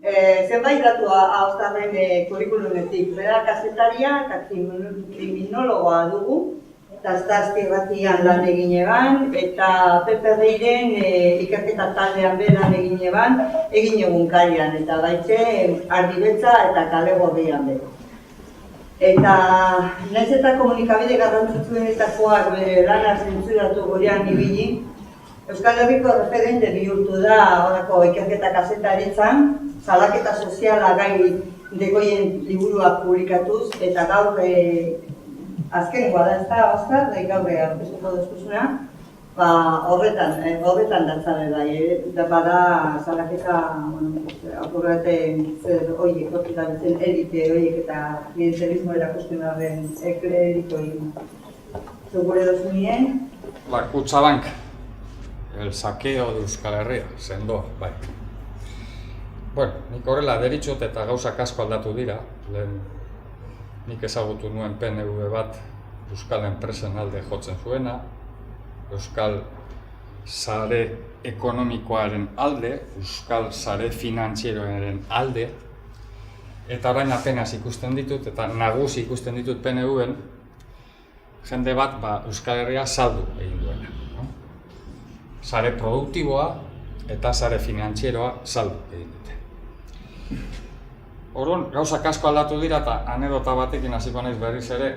zenbait datu Aostarren kurrikulumetik. Bera kazetaria eta kriminologoa dugu, eta Zazpi irratian lan egin eban, eta PPR-iren ikerketa taldean lan egin eban, egin egunkarian, eta baitxe Ardibetza eta Kale Gorrian be. Eta nahiz eta komunikabide garrantzitsuenetakoak bere lana zentzuratu gurean ibili, Euskal Herriko referente bihurtu da horako ikerketa kazetaritzan, salaketa soziala gai degoien liburuak publikatuz, eta gaur azkenengoa da ez da, Oskar, gaur aurkeztuko duzuzuna, horretan datzabe bai, da bada salaketa apurraten zer horiek, horretan betzen elite horiek eta klientelismo erakusten horren ekleriko egin. Zugure dozunien? La Kutxabank, el saqueo de Euskal Herria, sendo, bai. Bueno, nik horrela deritxot eta gauzak asko aldatu dira, nik ezagutu nuen PNV bat Euskal enpresen alde jotzen zuena, Euskal sare ekonomikoaren alde, Euskal sare finantzieroaren alde, eta orain apenas ikusten ditut, eta nagusi ikusten ditut PNV-en, jende bat Euskal Herria saldu egin duena. Sare produktiboa eta sare finantzieroa saldu egin dute. Orduan, gauzak asko aldatu dira eta anedota batekin hasiko naiz berriz ere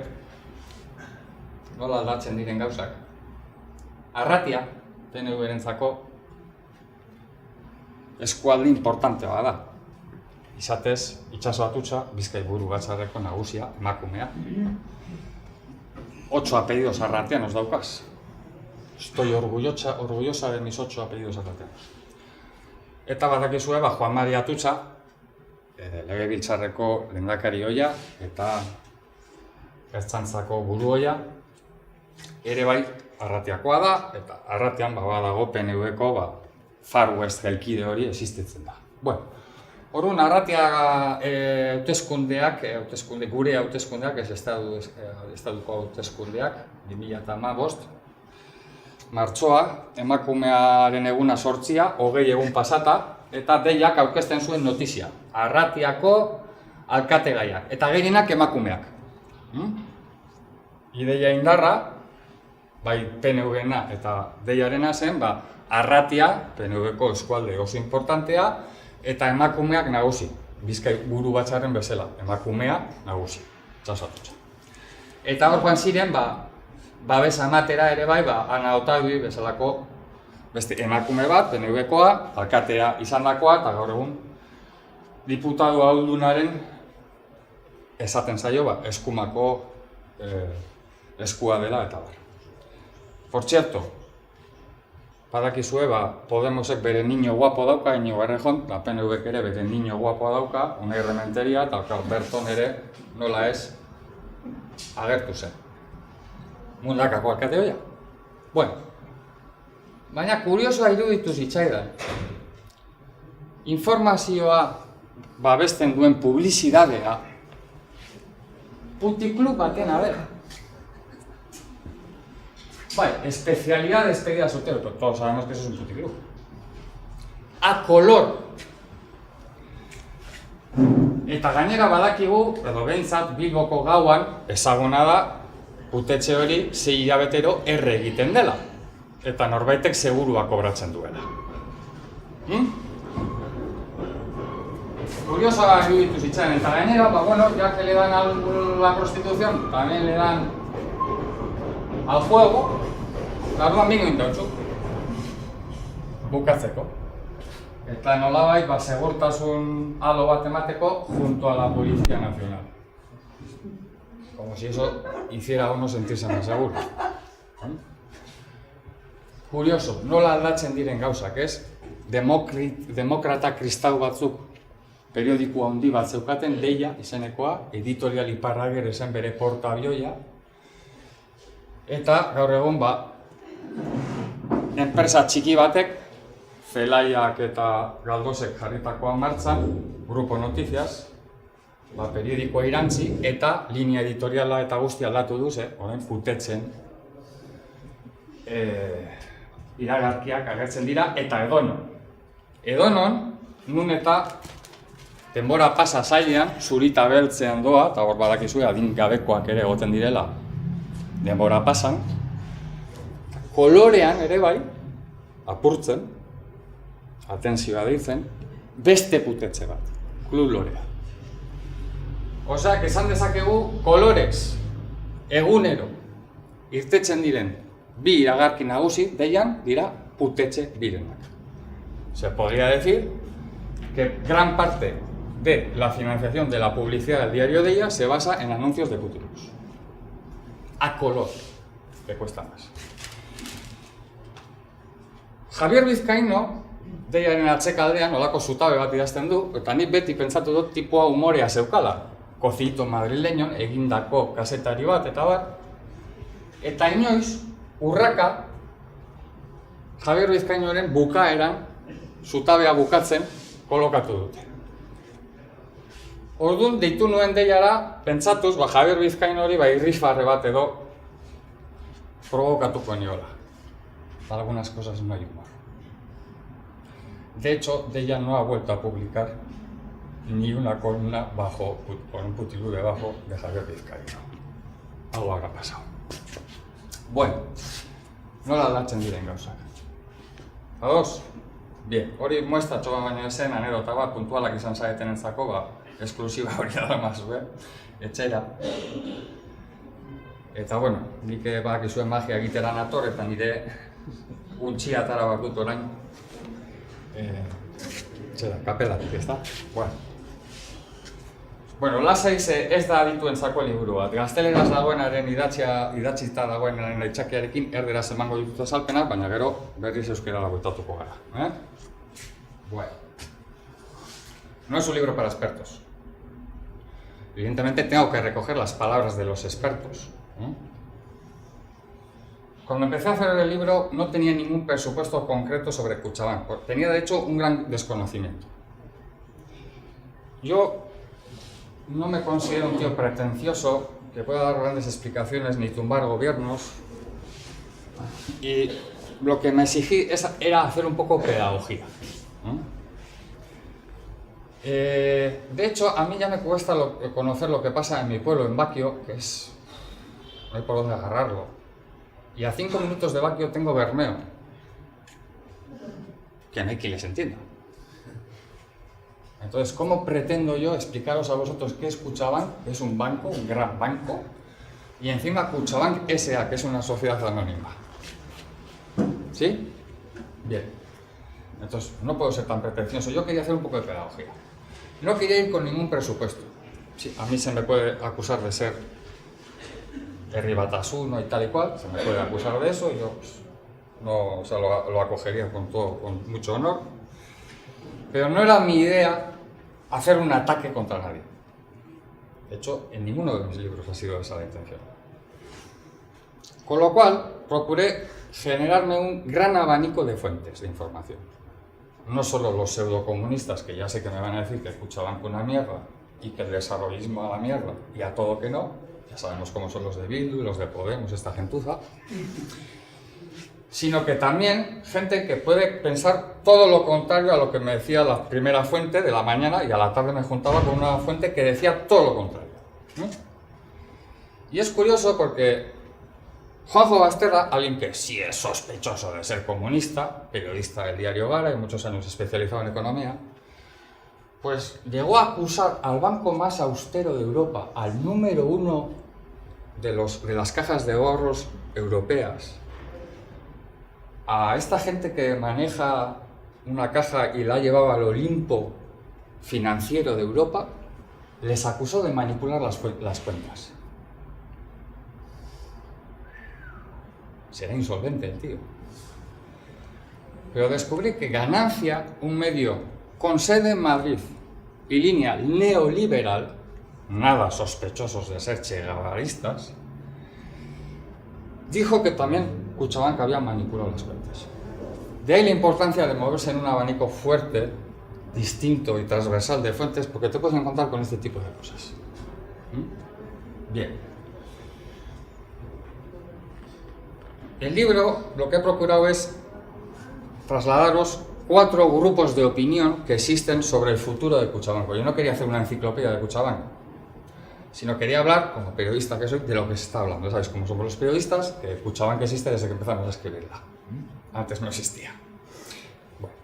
nola aldatzen diren gauzak. Arratia, PNV-rentzako eskualde importante bada. Izatez, itxaso atutxa, Bizkai buru batzarreko nagusia, emakumea. 8 apellidos Arratia nos daukaz. Estoy orgullosa de mis 8 apellidos arratianos. Eta badakizue, Juan Maria Atutxa, legebiltzarreko lehendakari ohia eta Ertzaintzako buru ohia, ere bai Arratiakoa da, eta Arratian badago PNV-ko Far West gelkide hori existitzen da. Bueno, orduan Arratia gure hauteskundeak, ez estaduko hauteskundeak, 2015, martxoa, emakumearen eguna 8, 20 egun pasata, eta deiak aurkezten zuen notizia. Arratiako alkategaiak, eta gehienak emakumeak. Ideia indarra, bai PNV-na eta deiarena zen, Arratia, PNV-ko eskualde oso importantea, eta emakumeak nagusi. Bizkai buru batzarren bezala, emakumea nagusi, txasatutxa. Eta hor joan ziren, babesa ematera ere bai, Ana Otadui bezalako beste emakume bat, PNV-koa, alkatea izandakoa, eta gaur egun diputatu ahuldunaren esaten zaio, eskumako eskua dela eta bar. Por cierto, badakizue, Podemosek bere niño guapo dauka, Iñigo Errejón, PNV-ek ere bere niño guapo dauka, Unai Rementeria, eta Berton ere nola ez agertu zen. Mundakako alkate hoia. Bueno, baina kuriosoa iruditu zitzaidan. Informazioa babesten duen publizidadea putiklub baten abera. Bai, especialidad despedida soltero, todos sabemos que eso es un putiklub. A color. Eta gainera badakigu, edo behintzat Bilboko gauan, ezaguna da, putetxe hori 6 hilabetero erre egiten dela. Eta norbaitek segurua kobratzen duela. Curiosa iruditu zitzaren, eta gainera, ya que le dan a la prostitución, también le dan al juego, larduan bingo indautxu, bukatzeko. Eta nolabait, segurtasun alo bat emateko junto a la Policía Nacional. Como si eso hiciera a uno sentirse más seguro. Curioso, nola aldatzen diren gauzak, ez? Demokrata kristau batzuk periodikoa handi bat zeukaten, Deia izenekoa, editorial Iparrager ezen bere portabioia. Eta gaur egun, enpresa txiki batek, Zelaiak eta Galdosek jarritakoa martzan, Grupo Noticias, periodikoa irantzi, eta linea editoriala eta guzti aldatu duz, orain putetzen iragarkiak agertzen dira, eta Edonon, nun eta denbora pasa zailean, zurita beltzean doa, eta hor badakizue adingabekoak ere egoten direla, denbora pasan, kolorean ere bai, apurtzen, atentzioa deitzen, beste putetxe bat, klub lorea. Osak, esan dezakegu, kolorez, egunero, irtetzen diren, bi iragarki nagusi, deian, dira putetxe birenak. Se podría decir que gran parte de la financiación de la publicidad del diario Deia se basa en anuncios de putilus. A color, que cuesta más. Javier Vizcaíno, Deiaren atzekaldean, olako zutabe bat idazten du, eta nik beti pentsatu dut tipua humorea zeukala. Cocito madrileñon, egindako kazetari bat, eta bar. Eta inoiz, urraka, Javier Vizcaínoren bukaeran, zutabea bukatzen, kolokatu dute. Orduan, deitu nuen Deiara, pentsatuz, Javier Vizcaínori irrifarre bat edo provokatuko niola. Para algunas cosas no hay humor. De hecho, Deia no ha vuelto a publicar ni una columna con un putilú debajo de Javier Vizcaíno. Algo habrá pasado. Bueno, nola aldatzen diren gauzak. Ados? Bien, hori muestratxo baino esen, anedota bat, puntualak izan zaretenentzako, esklusiba hori adamazue, etxera. Eta, bueno, nik badakizue magia egitera nator, eta nire untxia atara bat dut orain. Etxera, kapelatik, ez da? Bueno, lasai ez da adituentzako liburu bat. Gazteleraz dagoenaren idatzita dagoenaren aitzakiarekin erderaz emango ditut azalpenak, baina gero berriz euskerara bueltatuko gara. Bueno. No es un libro para expertos. Evidentemente tengo que recoger las palabras de los expertos. Cuando empecé a hacer el libro no tenía ningún presupuesto concreto sobre Kutxabank. Tenía de hecho un gran desconocimiento. Yo no me considero un tío pretencioso que pueda dar grandes explicaciones ni tumbar gobiernos. Y lo que me exigí era hacer un poco pedagogía. De hecho, a mí ya me cuesta conocer lo que pasa en mi pueblo, en Baquio, que es... no hay por dónde agarrarlo. Y a 5 minutos de Baquio tengo Bermeo, que no hay quien les entienda. Entonces, ¿cómo pretendo yo explicaros a vosotros qué es Kutxabank, que es un banco, un gran banco, y encima Kutxabank S.A., que es una sociedad anónima? ¿Sí? Bien. Entonces, no puedo ser tan pretencioso. Yo quería hacer un poco de pedagogía. No quería ir con ningún presupuesto. Sí, a mí se me puede acusar de ser herribatasuno y tal y cual, se me puede acusar de eso, y yo pues, no, o sea, lo acogería con mucho honor. Pero no era mi idea hacer un ataque contra nadie. De hecho, en ninguno de mis libros ha sido esa la intención. Con lo cual, procuré generarme un gran abanico de fuentes de información. No solo los pseudocomunistas, que ya sé que me van a decir que Kutxabank una mierda y que el desarrollismo a la mierda y a todo que no, ya sabemos cómo son los de Bildu y los de Podemos, esta gentuza, sino que también gente que puede pensar todo lo contrario a lo que me decía la primera fuente de la mañana, y a la tarde me juntaba con una fuente que decía todo lo contrario. Y es curioso porque Juanjo Basterra, alguien que sí es sospechoso de ser comunista, periodista del diario Gara y muchos años especializado en economía, pues llegó a acusar al banco más austero de Europa, al número 1 de las cajas de ahorros europeas, a esta gente que maneja una caja y la ha llevado al Olimpo financiero de Europa, les acusó de manipular las cuentas. Será insolvente el tío. Pero descubrí que Ganancia, un medio con sede en Madrid y línea neoliberal, nada sospechosos de ser cheguevaristas, dijo que también Kutxabank había manipulado las cuentas. De ahí la importancia de moverse en un abanico fuerte, distinto y transversal de fuentes, porque te puedes encontrar con este tipo de cosas. Bien. El libro lo que he procurado es trasladaros 4 grupos de opinión que existen sobre el futuro de Kutxabank. Yo no quería hacer una enciclopedia de Kutxabank, sino quería hablar, como periodista que soy, de lo que se está hablando. ¿Sabes cómo somos los periodistas? Que Kutxabank existe desde que empezamos a escribirla. Antes no existía. Bueno,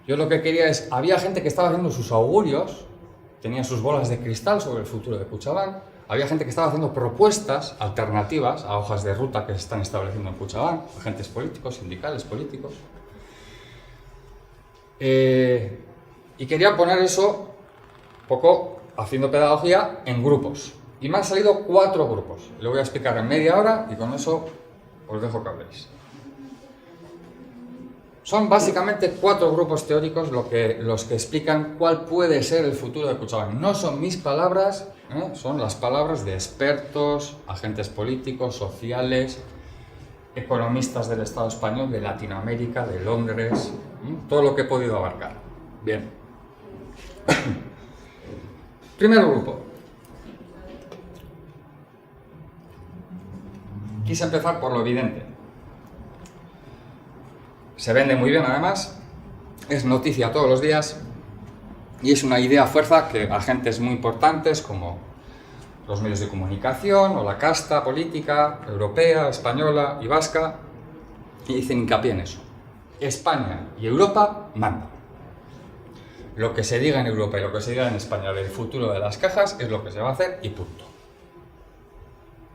yo lo que quería es, había gente que estaba haciendo sus augurios, tenía sus bolas de cristal sobre el futuro de Kutxabank, había gente que estaba haciendo propuestas alternativas a hojas de ruta que se están estableciendo en Kutxabank, agentes políticos, sindicales, políticos. Y quería poner eso un poco haciendo pedagogía en grupos. Y me han salido 4 grupos. Lo voy a explicar en media hora y con eso os dejo que habléis. Son básicamente 4 grupos teóricos los que explican cuál puede ser el futuro de Kutxabank. No son mis palabras, son las palabras de expertos, agentes políticos, sociales, economistas del Estado español, de Latinoamérica, de Londres, todo lo que he podido abarcar. Bien. Primer grupo. Quise empezar por lo evidente. Se vende muy bien además, es noticia todos los días y es una idea fuerza que agentes muy importantes como los medios de comunicación o la casta política europea, española y vasca dicen hincapié en eso. España y Europa mandan. Lo que se diga en Europa y lo que se diga en España del futuro de las cajas es lo que se va a hacer y punto.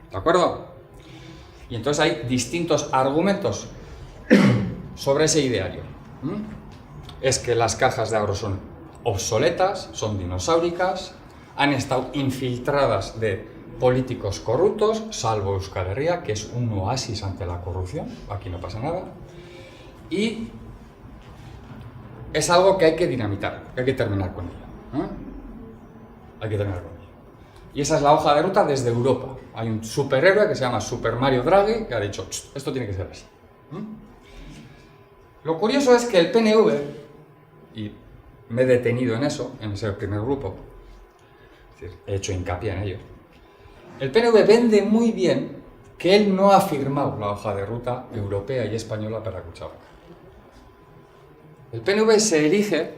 ¿De acuerdo? Y entonces hay distintos argumentos sobre ese ideario. Es que las cajas de ahorro son obsoletas, son dinosauricas, han estado infiltradas de políticos corruptos, salvo Euskal Herria, que es un oasis ante la corrupción, aquí no pasa nada, y es algo que hay que dinamitar, que hay que terminar con ello. Hay que terminar con ello. Y esa es la hoja de ruta desde Europa. Hay un superhéroe que se llama Super Mario Draghi que ha dicho, esto tiene que ser así. Lo curioso es que el PNV, y me he detenido en eso, en ese primer grupo, es decir, he hecho hincapié en ello, el PNV vende muy bien que él no ha firmado la hoja de ruta europea y española para Kutxabank. El PNV se erige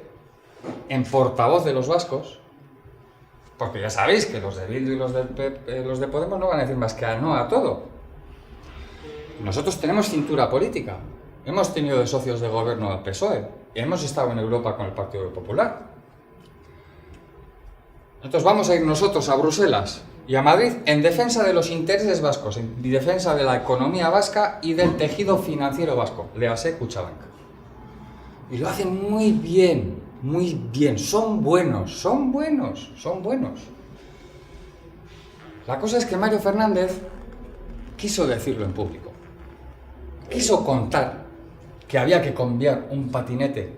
en portavoz de los vascos, porque ya sabéis que los de Bildu y los de Podemos no van a decir más que no a todo. Nosotros tenemos cintura política. Hemos tenido de socios de gobierno al PSOE. Hemos estado en Europa con el Partido Popular. Entonces vamos a ir nosotros a Bruselas y a Madrid en defensa de los intereses vascos, en defensa de la economía vasca y del tejido financiero vasco. Léase Kutxabank. Y lo hacen muy bien, muy bien. Son buenos, son buenos, son buenos. La cosa es que Mario Fernández quiso decirlo en público. Quiso contar que había que cambiar un patinete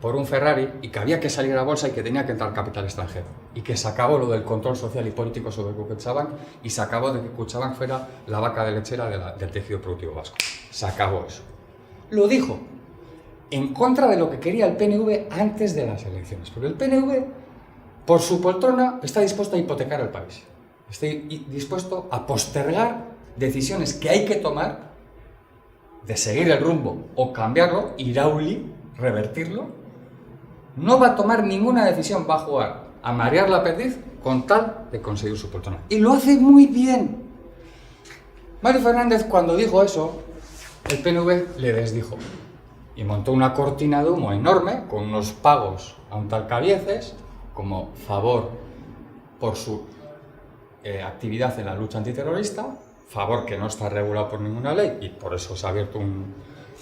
por un Ferrari y que había que salir a la bolsa y que tenía que entrar capital extranjero. Y que se acabó lo del control social y político sobre Kutxabank y se acabó de que Kutxabank fuera la vaca de lechera del tejido productivo vasco. Se acabó eso. Lo dijo en contra de lo que quería el PNV antes de las elecciones. Porque el PNV, por su poltrona, está dispuesto a hipotecar el país. Está dispuesto a postergar decisiones que hay que tomar de seguir el rumbo o cambiarlo, irauli, revertirlo. No va a tomar ninguna decisión, va a jugar a marear la perdiz con tal de conseguir su poltrona. Y lo hace muy bien. Mario Fernández, cuando dijo eso, el PNV le desdijo y montó una cortina de humo enorme con unos pagos a un tal Cabieces como favor por su actividad en la lucha antiterrorista, favor que no está regulado por ninguna ley y por eso se ha abierto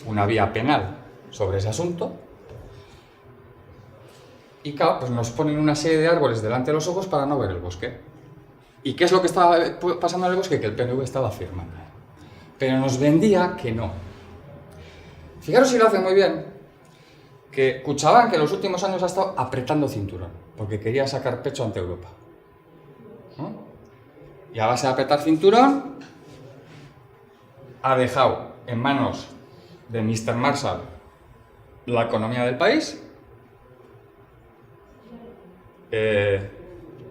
una vía penal sobre ese asunto. Y claro, pues nos ponen una serie de árboles delante de los ojos para no ver el bosque. ¿Y qué es lo que estaba pasando en el bosque? Que el PNV estaba firmando. Pero nos vendía que no. Fijaros si lo hace muy bien, que Kutxabank en los últimos años ha estado apretando cinturón, porque quería sacar pecho ante Europa. Y a base de apretar cinturón, ha dejado en manos de Mr. Marshall la economía del país,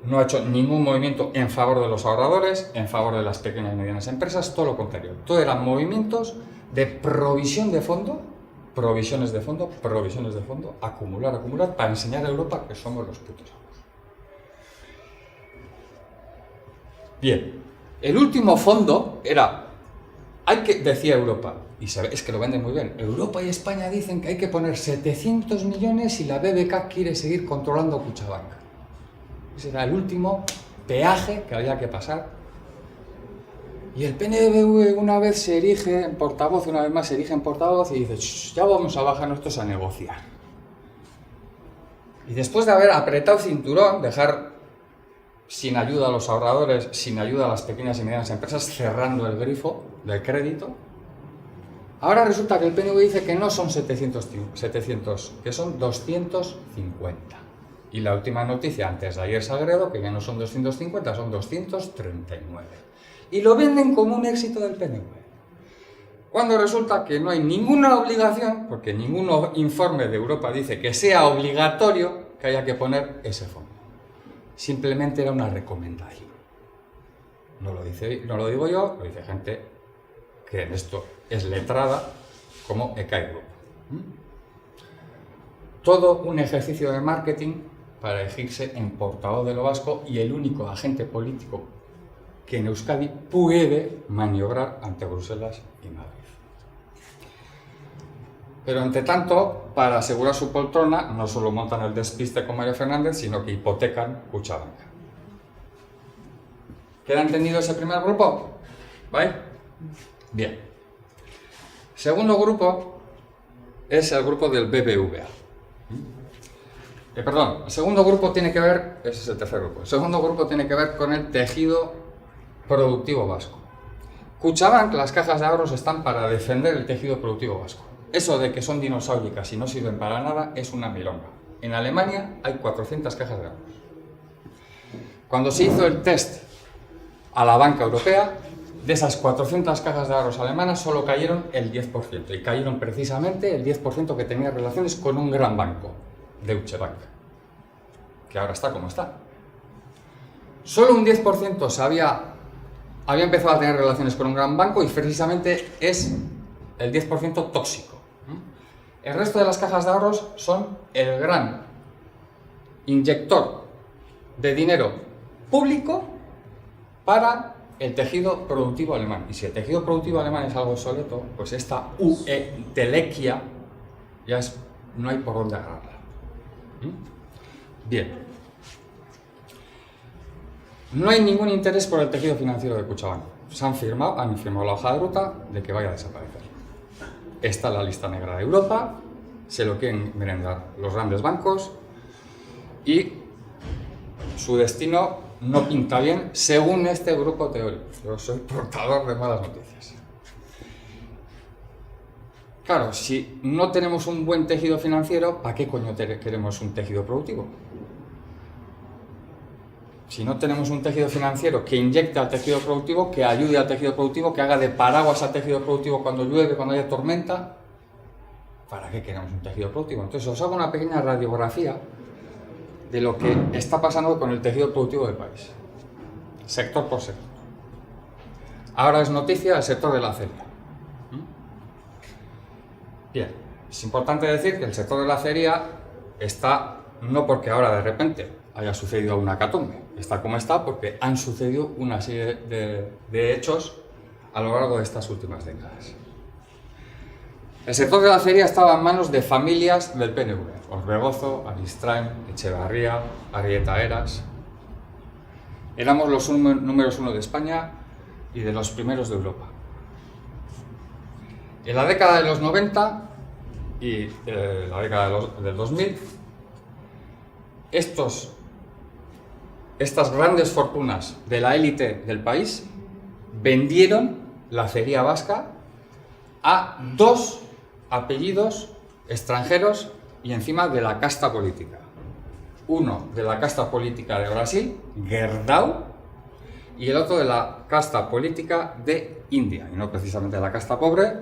no ha hecho ningún movimiento en favor de los ahorradores, en favor de las pequeñas y medianas empresas, todo lo contrario. Todo eran movimientos de provisión de fondo provisiones de fondo, acumular, para enseñar a Europa que somos los putos amos. Bien, el último fondo era, decía Europa, y es que lo venden muy bien, Europa y España dicen que hay que poner 700 millones y la BBK quiere seguir controlando Kutxabank. Ese era el último peaje que había que pasar. Y el PNV una vez se erige en portavoz, una vez más se erige en portavoz y dice, ya vamos a bajarnos estos a negociar. Y después de haber apretado cinturón, dejar sin ayuda a los ahorradores, sin ayuda a las pequeñas y medianas empresas, cerrando el grifo del crédito, ahora resulta que el PNV dice que no son 700, que son 250. Y la última noticia antes de ayer Sagredo, que ya no son 250, son 239. Y lo venden como un éxito del PNV. Cuando resulta que no hay ninguna obligación, porque ningún informe de Europa dice que sea obligatorio que haya que poner ese fondo. Simplemente era una recomendación. No lo digo yo, lo dice gente que en esto es letrada, como ECAI Group. Todo un ejercicio de marketing para elegirse en portavoz de lo vasco y el único agente político que en Euskadi puede maniobrar ante Bruselas y Madrid. Pero entre tanto, para asegurar su poltrona, no solo montan el despiste con Mario Fernández, sino que hipotecan Kutxabank. ¿Queda entendido ese primer grupo? ¿Vale? Bien. Segundo grupo es el grupo del BBVA. El segundo grupo tiene que ver, ese es el tercer grupo, el segundo grupo tiene que ver con el tejido productivo vasco. Kutxabank, las cajas de ahorros están para defender el tejido productivo vasco. Eso de que son dinosaurias y no sirven para nada es una milonga. En Alemania hay 400 cajas de ahorros. Cuando se hizo el test a la banca europea, de esas 400 cajas de ahorros alemanas solo cayeron el 10%. Y cayeron precisamente el 10% que tenía relaciones con un gran banco, Deutsche Bank, que ahora está como está. Solo un 10% había empezado a tener relaciones con un gran banco y precisamente es el 10% tóxico. El resto de las cajas de ahorros son el gran inyector de dinero público para el tejido productivo alemán. Y si el tejido productivo alemán es algo obsoleto, pues esta telequia ya no hay por dónde agarrarla. Bien. No hay ningún interés por el tejido financiero de Kutxabank. Han firmado la hoja de ruta de que vaya a desaparecer. Está la lista negra de Europa, se lo quieren merendar los grandes bancos y su destino no pinta bien según este grupo teórico. Yo soy portador de malas noticias. Claro, si no tenemos un buen tejido financiero, ¿para qué coño queremos un tejido productivo? Si no tenemos un tejido financiero que inyecte al tejido productivo, que ayude al tejido productivo, que haga de paraguas al tejido productivo cuando llueve, cuando haya tormenta, ¿para qué queremos un tejido productivo? Entonces os hago una pequeña radiografía de lo que está pasando con el tejido productivo del país, sector por sector. Ahora es noticia el sector de la acería. Bien, es importante decir que el sector de la acería está, no porque ahora de repente haya sucedido una hecatombe, está como está porque han sucedido una serie de hechos a lo largo de estas últimas décadas. El sector de la acería estaba en manos de familias del PNV, Orbegozo, Aristrain, Echevarría, Arrieta Eras. Éramos los números uno de España y de los primeros de Europa. En la década de los 90 y la década del 2000, estas grandes fortunas de la élite del país vendieron la acería vasca a dos apellidos extranjeros y encima de la casta política. Uno de la casta política de Brasil, Gerdau, y el otro de la casta política de India, y no precisamente de la casta pobre,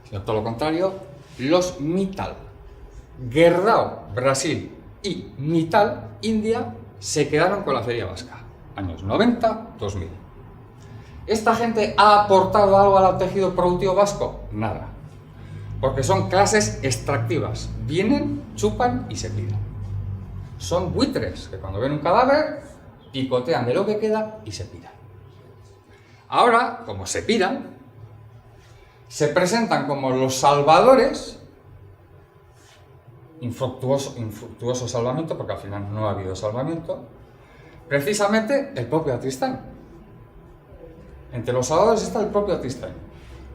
sino todo lo contrario, los Mittal. Gerdau, Brasil, y Mittal, India, se quedaron con la acería vasca, años 90-2000. ¿Esta gente ha aportado algo al tejido productivo vasco? Nada. Porque son clases extractivas. Vienen, chupan y se piran. Son buitres que cuando ven un cadáver, picotean de lo que queda y se piran. Ahora, como se piran, se presentan como los salvadores. Infructuoso salvamiento, porque al final no ha habido salvamiento. Precisamente el propio Atristán. Entre los salvadores está el propio Atristán.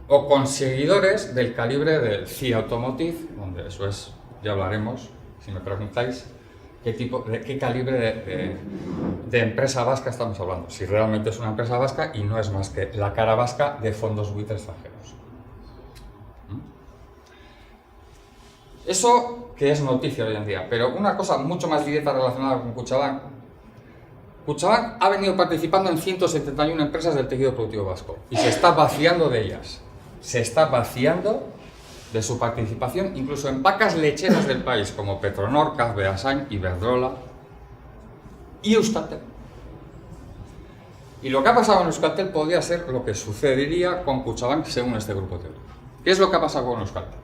O con seguidores del calibre del CIA Automotive, donde eso es, ya hablaremos, si me preguntáis, qué calibre de empresa vasca estamos hablando. Si realmente es una empresa vasca y no es más que la cara vasca de fondos buitres extranjeros. Eso que es noticia hoy en día, pero una cosa mucho más directa relacionada con Kutxabank. Kutxabank ha venido participando en 171 empresas del tejido productivo vasco y se está vaciando de ellas. Se está vaciando de su participación incluso en vacas lecheras del país como Petronor, CAF Beasain, Iberdrola y Euskaltel. Y lo que ha pasado en Euskaltel podría ser lo que sucedería con Kutxabank según este grupo teórico. ¿Qué es lo que ha pasado con Euskaltel?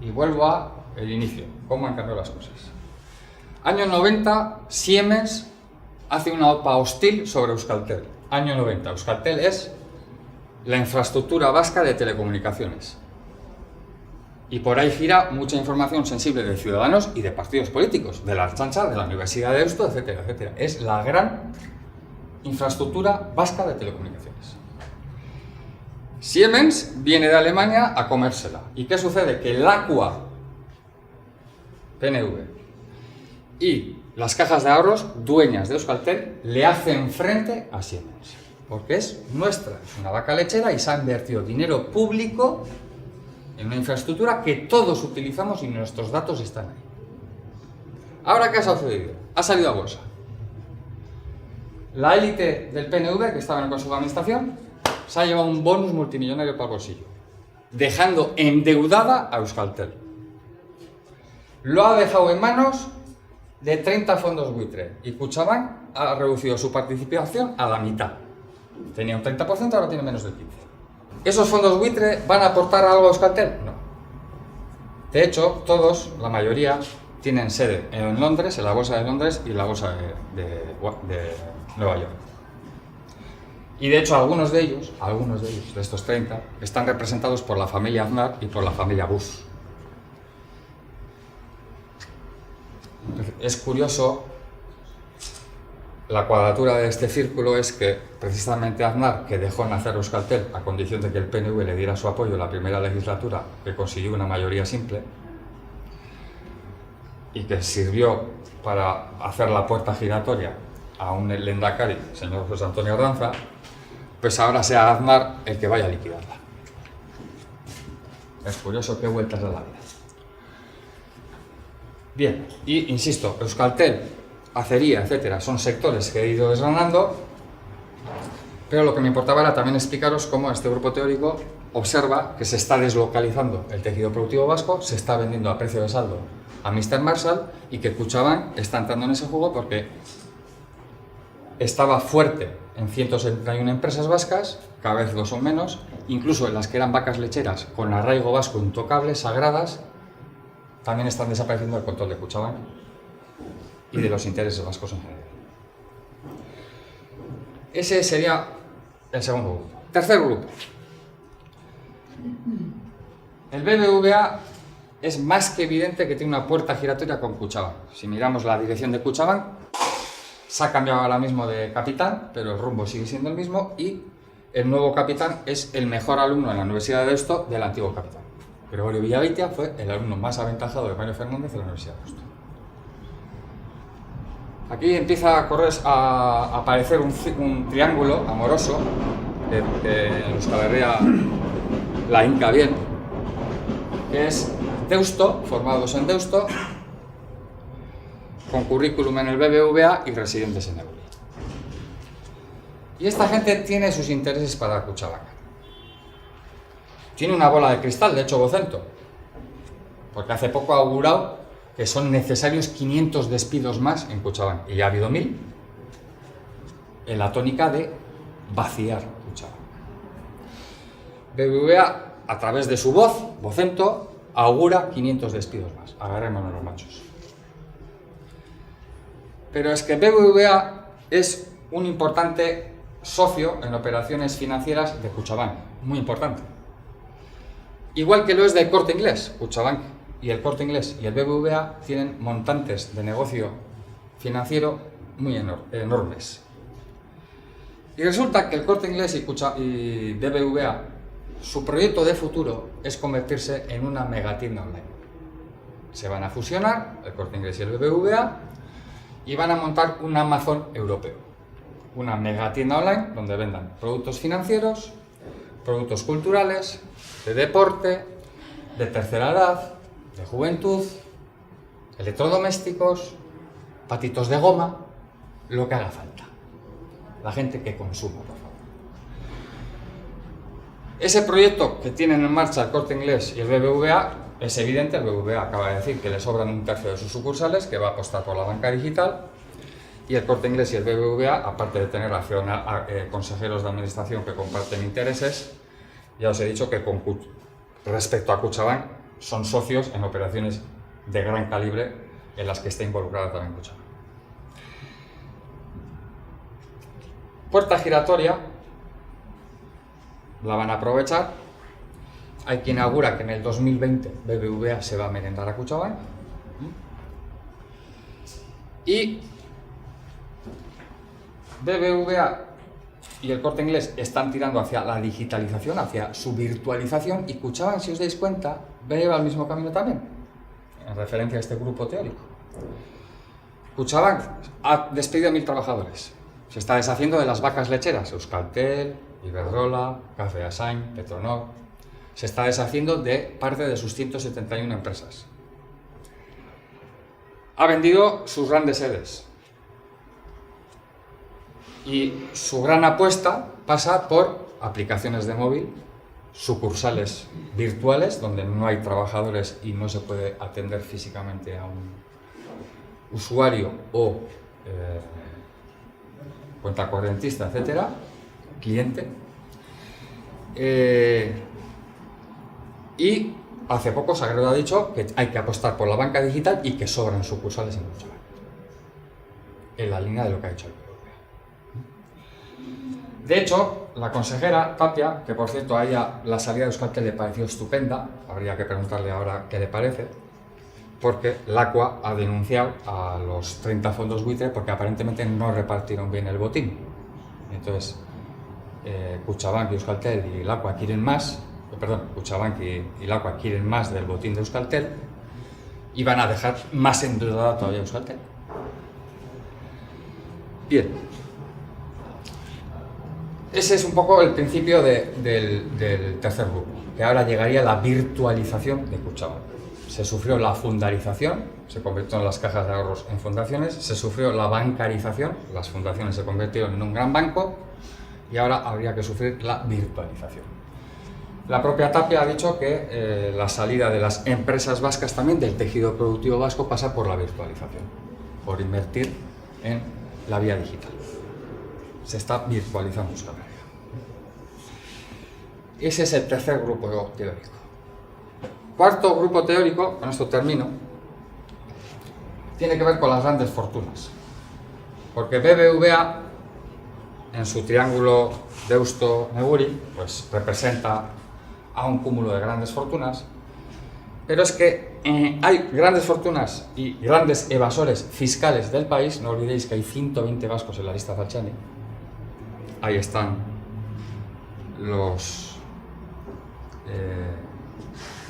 Y vuelvo al inicio, cómo han cambiado las cosas. Año 90, Siemens hace una OPA hostil sobre Euskaltel. Año 90, Euskaltel es la infraestructura vasca de telecomunicaciones. Y por ahí gira mucha información sensible de ciudadanos y de partidos políticos, de la Ertzaintza, de la Universidad de Deusto, etcétera, etcétera. Es la gran infraestructura vasca de telecomunicaciones. Siemens viene de Alemania a comérsela. ¿Y qué sucede? Que el Aqua, PNV, y las cajas de ahorros, dueñas de Euskaltel, le hacen frente a Siemens. Porque es nuestra, es una vaca lechera y se ha invertido dinero público en una infraestructura que todos utilizamos y nuestros datos están ahí. Ahora, ¿qué ha sucedido? Ha salido a bolsa. La élite del PNV, que estaba en el Consejo de Administración, se ha llevado un bonus multimillonario para el bolsillo, dejando endeudada a Euskaltel. Lo ha dejado en manos de 30 fondos buitre y Kutxabank ha reducido su participación a la mitad. Tenía un 30%, ahora tiene menos del 15%. ¿Esos fondos buitre van a aportar algo a Euskaltel? No. De hecho, todos, la mayoría, tienen sede en Londres, en la bolsa de Londres y en la bolsa de Nueva York. Y de hecho, algunos de ellos, de estos 30, están representados por la familia Aznar y por la familia Bush. Es curioso, la cuadratura de este círculo es que precisamente Aznar, que dejó nacer Euskaltel a condición de que el PNV le diera su apoyo en la primera legislatura, que consiguió una mayoría simple, y que sirvió para hacer la puerta giratoria a un lehendakari, señor José Antonio Ardanza, pues ahora sea Aznar el que vaya a liquidarla. Es curioso qué vueltas da la vida. Bien, y insisto, Euskaltel, acería, etcétera, son sectores que he ido desgranando, pero lo que me importaba era también explicaros cómo este grupo teórico observa que se está deslocalizando el tejido productivo vasco, se está vendiendo a precio de saldo a Mr. Marshall y que Kutxabank está entrando en ese juego porque estaba fuerte en 171 empresas vascas, cada vez lo son menos, incluso en las que eran vacas lecheras con arraigo vasco intocable, sagradas, también están desapareciendo el control de Kutxabank y de los intereses vascos en general. Ese sería el segundo grupo. Tercer grupo. El BBVA es más que evidente que tiene una puerta giratoria con Kutxabank. Si miramos la dirección de Kutxabank, se ha cambiado ahora mismo de capitán, pero el rumbo sigue siendo el mismo y el nuevo capitán es el mejor alumno en la Universidad de Deusto del antiguo capitán. Gregorio Villaveitia fue el alumno más aventajado de Mario Fernández de la Universidad de Deusto. Aquí empieza a aparecer un triángulo amoroso que en Euskal Herria la hinca bien, que es Deusto, formados en Deusto, con currículum en el BBVA y residentes en Euri. Y esta gente tiene sus intereses para Kutxabank. Tiene una bola de cristal, de hecho Vocento, porque hace poco ha augurado que son necesarios 500 despidos más en Kutxabank, y ya ha habido 1000, en la tónica de vaciar Kutxabank. BBVA a través de su voz, Vocento, augura 500 despidos más. Agarrémonos los machos. Pero es que BBVA es un importante socio en operaciones financieras de Kutxabank, muy importante. Igual que lo es del Corte Inglés, Kutxabank y el Corte Inglés y el BBVA tienen montantes de negocio financiero muy enormes. Y resulta que el Corte Inglés y BBVA, su proyecto de futuro es convertirse en una megatienda online. Se van a fusionar, el Corte Inglés y el BBVA, y van a montar un Amazon europeo. Una megatienda online donde vendan productos financieros, productos culturales, de deporte, de tercera edad, de juventud, electrodomésticos, patitos de goma, lo que haga falta. La gente que consuma, por favor. Ese proyecto que tienen en marcha el Corte Inglés y el BBVA es evidente. El BBVA acaba de decir que le sobran un tercio de sus sucursales, que va a apostar por la banca digital, y el Corte Inglés y el BBVA, aparte de tener consejeros de administración que comparten intereses, ya os he dicho que respecto a Kutxabank son socios en operaciones de gran calibre en las que está involucrada también Kutxabank. Puerta giratoria, la van a aprovechar. Hay quien augura que en el 2020 BBVA se va a merendar a Kutxabank. Y BBVA y el Corte Inglés están tirando hacia la digitalización, hacia su virtualización, y Kutxabank, si os dais cuenta, lleva el mismo camino también, en referencia a este grupo teórico. Kutxabank ha despedido a 1000 trabajadores. Se está deshaciendo de las vacas lecheras, Euskaltel, Iberdrola, Café Asain, Petronor. Se está deshaciendo de parte de sus 171 empresas. Ha vendido sus grandes sedes. Y su gran apuesta pasa por aplicaciones de móvil, sucursales virtuales, donde no hay trabajadores y no se puede atender físicamente a un usuario o cuenta corrientista, etcétera, cliente. Y hace poco Sagredo ha dicho que hay que apostar por la banca digital y que sobran sucursales en Kutxabank, en la línea de lo que ha dicho el BBVA. De hecho, la consejera Tapia, que por cierto a ella la salida de Euskaltel le pareció estupenda, habría que preguntarle ahora qué le parece, porque Lacua ha denunciado a los 30 fondos buitre porque aparentemente no repartieron bien el botín. Entonces, Kutxabank y Euskaltel y Lacua quieren más, Kutxabank y Lacua quieren más del botín de Euskaltel y van a dejar más endeudada todavía Euskaltel. Bien. Ese es un poco el principio del tercer grupo, que ahora llegaría la virtualización de Kutxabank. Se sufrió la fundarización, se convirtió en las cajas de ahorros en fundaciones, se sufrió la bancarización, las fundaciones se convirtieron en un gran banco y ahora habría que sufrir la virtualización. La propia Tapia ha dicho que la salida de las empresas vascas también, del tejido productivo vasco, pasa por la virtualización, por invertir en la vía digital. Se está virtualizando Euskal Herria. Ese es el tercer grupo teórico. Cuarto grupo teórico, con esto termino, tiene que ver con las grandes fortunas. Porque BBVA, en su triángulo Deusto-Neguri, pues representa a un cúmulo de grandes fortunas, pero es que hay grandes fortunas y grandes evasores fiscales del país. No olvidéis que hay 120 vascos en la lista Falciani. Ahí están los...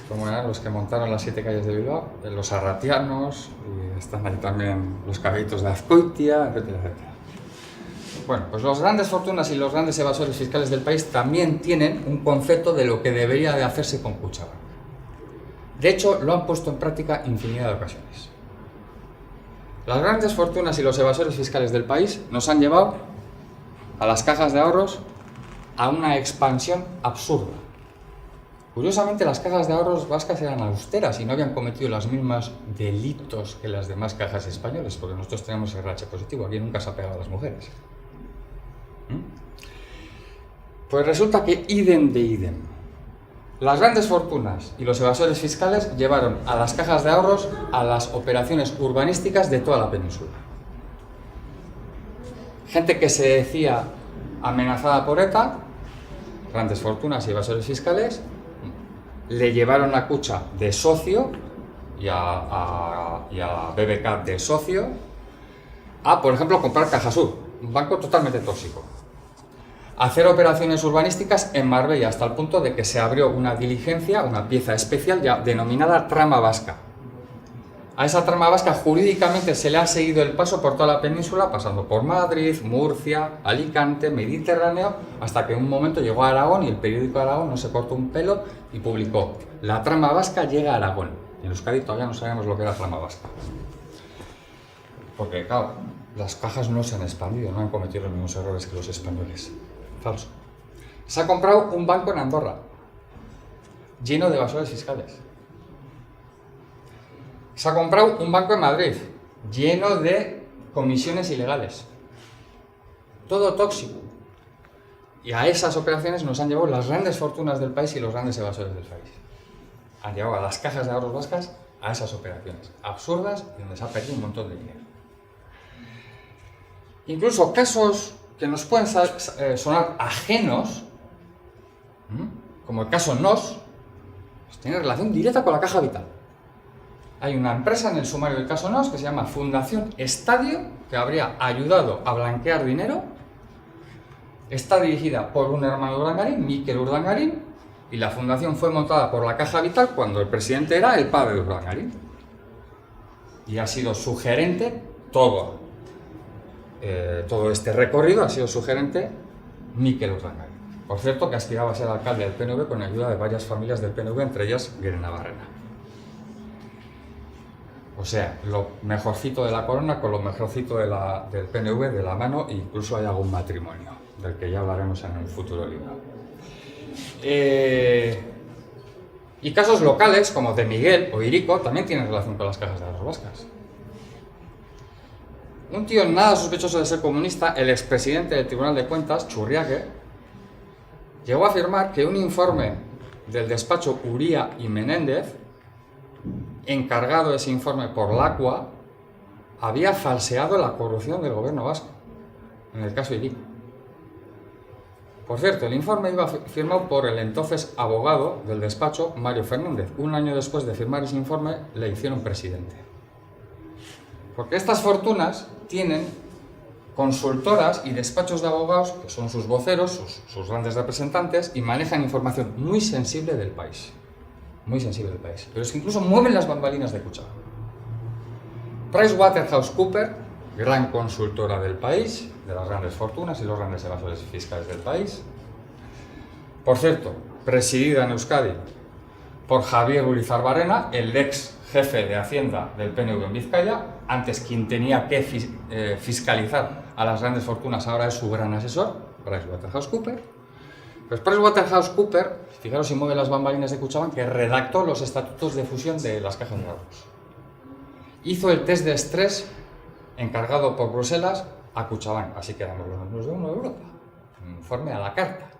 ¿cómo eran? Los que montaron las 7 calles de Bilbao, los arratianos, y están ahí también los caballitos de Azcoitia, etcétera, etcétera. Bueno, pues los grandes fortunas y los grandes evasores fiscales del país también tienen un concepto de lo que debería de hacerse con Kutxabank. De hecho, lo han puesto en práctica infinidad de ocasiones. Las grandes fortunas y los evasores fiscales del país nos han llevado a las cajas de ahorros a una expansión absurda. Curiosamente, las cajas de ahorros vascas eran austeras y no habían cometido los mismos delitos que las demás cajas españolas, porque nosotros tenemos RH positivo, aquí nunca se ha pegado a las mujeres. Pues resulta que idem de idem. Las grandes fortunas y los evasores fiscales llevaron a las cajas de ahorros a las operaciones urbanísticas de toda la península. Gente que se decía amenazada por ETA, grandes fortunas y evasores fiscales, le llevaron a Kutxa de socio y a BBK de socio a, por ejemplo, comprar Cajasur, un banco totalmente tóxico. Hacer operaciones urbanísticas en Marbella hasta el punto de que se abrió una diligencia, una pieza especial ya denominada Trama Vasca. A esa trama vasca jurídicamente se le ha seguido el paso por toda la península, pasando por Madrid, Murcia, Alicante, Mediterráneo, hasta que en un momento llegó a Aragón y el periódico Aragón no se cortó un pelo y publicó: la trama vasca llega a Aragón. En Euskadi todavía no sabemos lo que era trama vasca. Porque, claro, las cajas no se han expandido, no han cometido los mismos errores que los españoles. Falso. Se ha comprado un banco en Andorra, lleno de evasores fiscales. Se ha comprado un banco en Madrid, lleno de comisiones ilegales. Todo tóxico. Y a esas operaciones nos han llevado las grandes fortunas del país y los grandes evasores del país. Han llevado a las cajas de ahorros vascas a esas operaciones absurdas y donde se ha perdido un montón de dinero. Incluso casos que nos pueden sonar ajenos, como el caso NOS, pues tiene relación directa con la Caja Vital. Hay una empresa en el sumario del caso NOS que se llama Fundación Estadio, que habría ayudado a blanquear dinero. Está dirigida por un hermano de Urdangarín, Mikel Urdangarín, y la fundación fue montada por la Caja Vital cuando el presidente era el padre de Urdangarín. Y ha sido su gerente todo este recorrido, ha sido su gerente Mikel Urdangarín. Por cierto, que aspiraba a ser alcalde del PNV con ayuda de varias familias del PNV, entre ellas Guerenabarrena. O sea, lo mejorcito de la corona con lo mejorcito del PNV de la mano, e incluso hay algún matrimonio, del que ya hablaremos en el futuro libro. Y casos locales, como de Miguel o Irico, también tienen relación con las cajas de ahorros vascas. Un tío nada sospechoso de ser comunista, el expresidente del Tribunal de Cuentas, Churriague, llegó a afirmar que un informe del despacho Uría y Menéndez, encargado de ese informe por Lacua, había falseado la corrupción del gobierno vasco, en el caso Irico. Por cierto, el informe iba firmado por el entonces abogado del despacho, Mario Fernández. Un año después de firmar ese informe, le hicieron presidente. Porque estas fortunas tienen consultoras y despachos de abogados, que son sus voceros, sus grandes representantes, y manejan información muy sensible del país. Muy sensible del país. Pero es que incluso mueven las bambalinas de Kutxa. PricewaterhouseCoopers, gran consultora del país, de las grandes fortunas y los grandes evasores fiscales del país. Por cierto, presidida en Euskadi por Javier Urizar Barrena, el ex jefe de Hacienda del PNV en Vizcaya. Antes quien tenía que fiscalizar a las grandes fortunas ahora es su gran asesor, PricewaterhouseCoopers. Pues PricewaterhouseCoopers, fijaros si mueve las bambalinas de Kutxabank, que redactó los estatutos de fusión de las cajas de ahorros. Hizo el test de estrés encargado por Bruselas a Kutxabank, así que éramos los números de uno de Europa, un informe a la carta.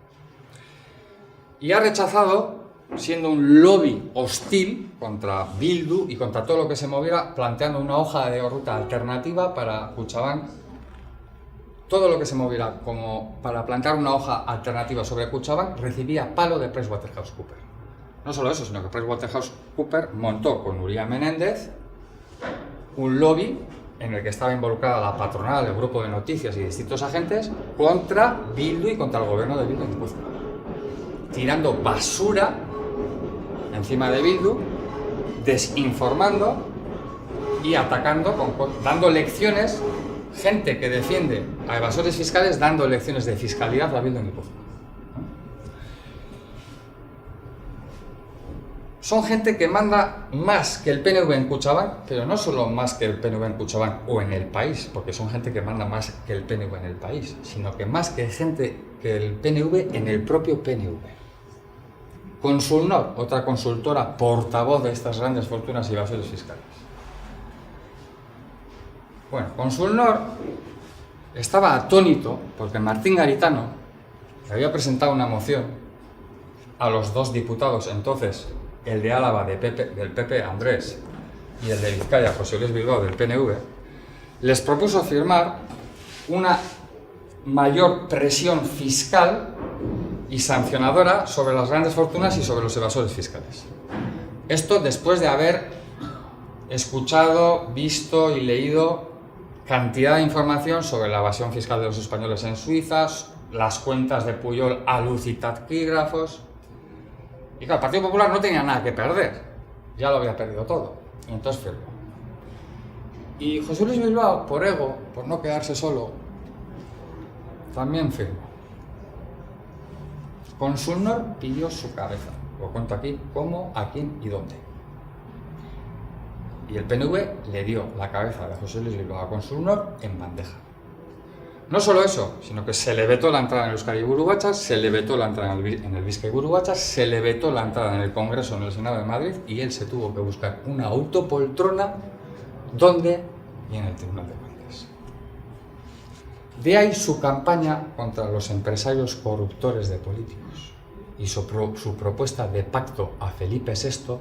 Y ha rechazado, siendo un lobby hostil contra Bildu y contra todo lo que se moviera, planteando una hoja de ruta alternativa para Kutxabank. Todo lo que se moviera como para plantear una hoja alternativa sobre Kutxabank recibía palo de PricewaterhouseCoopers. No solo eso, sino que PricewaterhouseCoopers montó con Uría Menéndez un lobby en el que estaba involucrada la patronal, el grupo de noticias y distintos agentes contra Bildu y contra el gobierno de Bildu en Gipuzkoa, tirando basura encima de Bildu, desinformando y atacando, dando lecciones, gente que defiende a evasores fiscales dando lecciones de fiscalidad a Bildu en Gipuzkoa. Son gente que manda más que el PNV en Kutxabank, pero no solo más que el PNV en Kutxabank o en el país, porque son gente que manda más que el PNV en el país, sino que más que gente que el PNV en el propio PNV. Consulnor, otra consultora portavoz de estas grandes fortunas y evasores fiscales. Bueno, Consulnor estaba atónito porque Martín Garitano había presentado una moción a los dos diputados, entonces el de Álava del PP, Andrés, y el de Vizcaya, José Luis Bilbao, del PNV, les propuso firmar una mayor presión fiscal y sancionadora sobre las grandes fortunas y sobre los evasores fiscales. Esto después de haber escuchado, visto y leído cantidad de información sobre la evasión fiscal de los españoles en Suiza, las cuentas de Pujol a luz y taquígrafos. Y claro, el Partido Popular no tenía nada que perder, ya lo había perdido todo, y entonces firmó. Y José Luis Bilbao, por ego, por no quedarse solo, también firmó. Consulnor pidió su cabeza. Lo cuento aquí cómo, a quién y dónde. Y el PNV le dio la cabeza de José Luis Bilbao a Consulnor en bandeja. No solo eso, sino que se le vetó la entrada en el Euskadi Buru Batzar, se le vetó la entrada en el Bizkai Buru Batzar, se le vetó la entrada en el Congreso, en el Senado de Madrid, y él se tuvo que buscar una autopoltrona. ¿Dónde? Y en el Tribunal de Cuentas. De ahí su campaña contra los empresarios corruptores de políticos y su propuesta de pacto a Felipe VI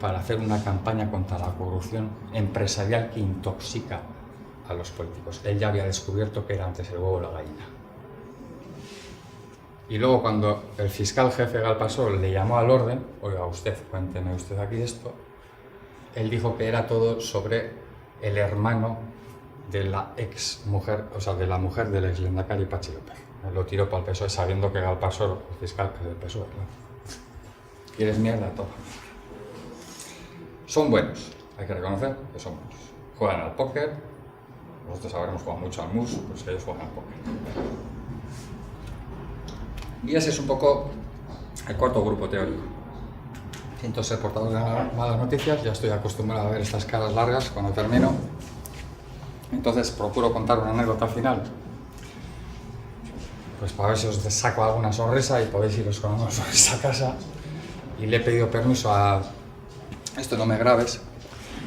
para hacer una campaña contra la corrupción empresarial que intoxica a los políticos. Él ya había descubierto que era antes el huevo o la gallina. Y luego cuando el fiscal jefe Galpasor le llamó al orden, oiga usted, cuénteme usted aquí esto, él dijo que era todo sobre el hermano de la ex mujer, o sea, de la mujer del ex lehendakari Patxi López. Él lo tiró para el PSOE sabiendo que Galpasor, el fiscal, es del PSOE, claro. ¿Quieres mierda? Toma. Son buenos, hay que reconocer que son buenos. Juegan al póker, nosotros habremos jugado mucho al mus, pues ellos juegan al póker. Y ese es un poco el cuarto grupo teórico. Siento ser portador de malas noticias, ya estoy acostumbrado a ver estas caras largas cuando termino. Entonces procuro contar una anécdota al final, pues para ver si os saco alguna sonrisa y podéis iros con una sonrisa a casa. Y le he pedido permiso a... Esto no me grabes.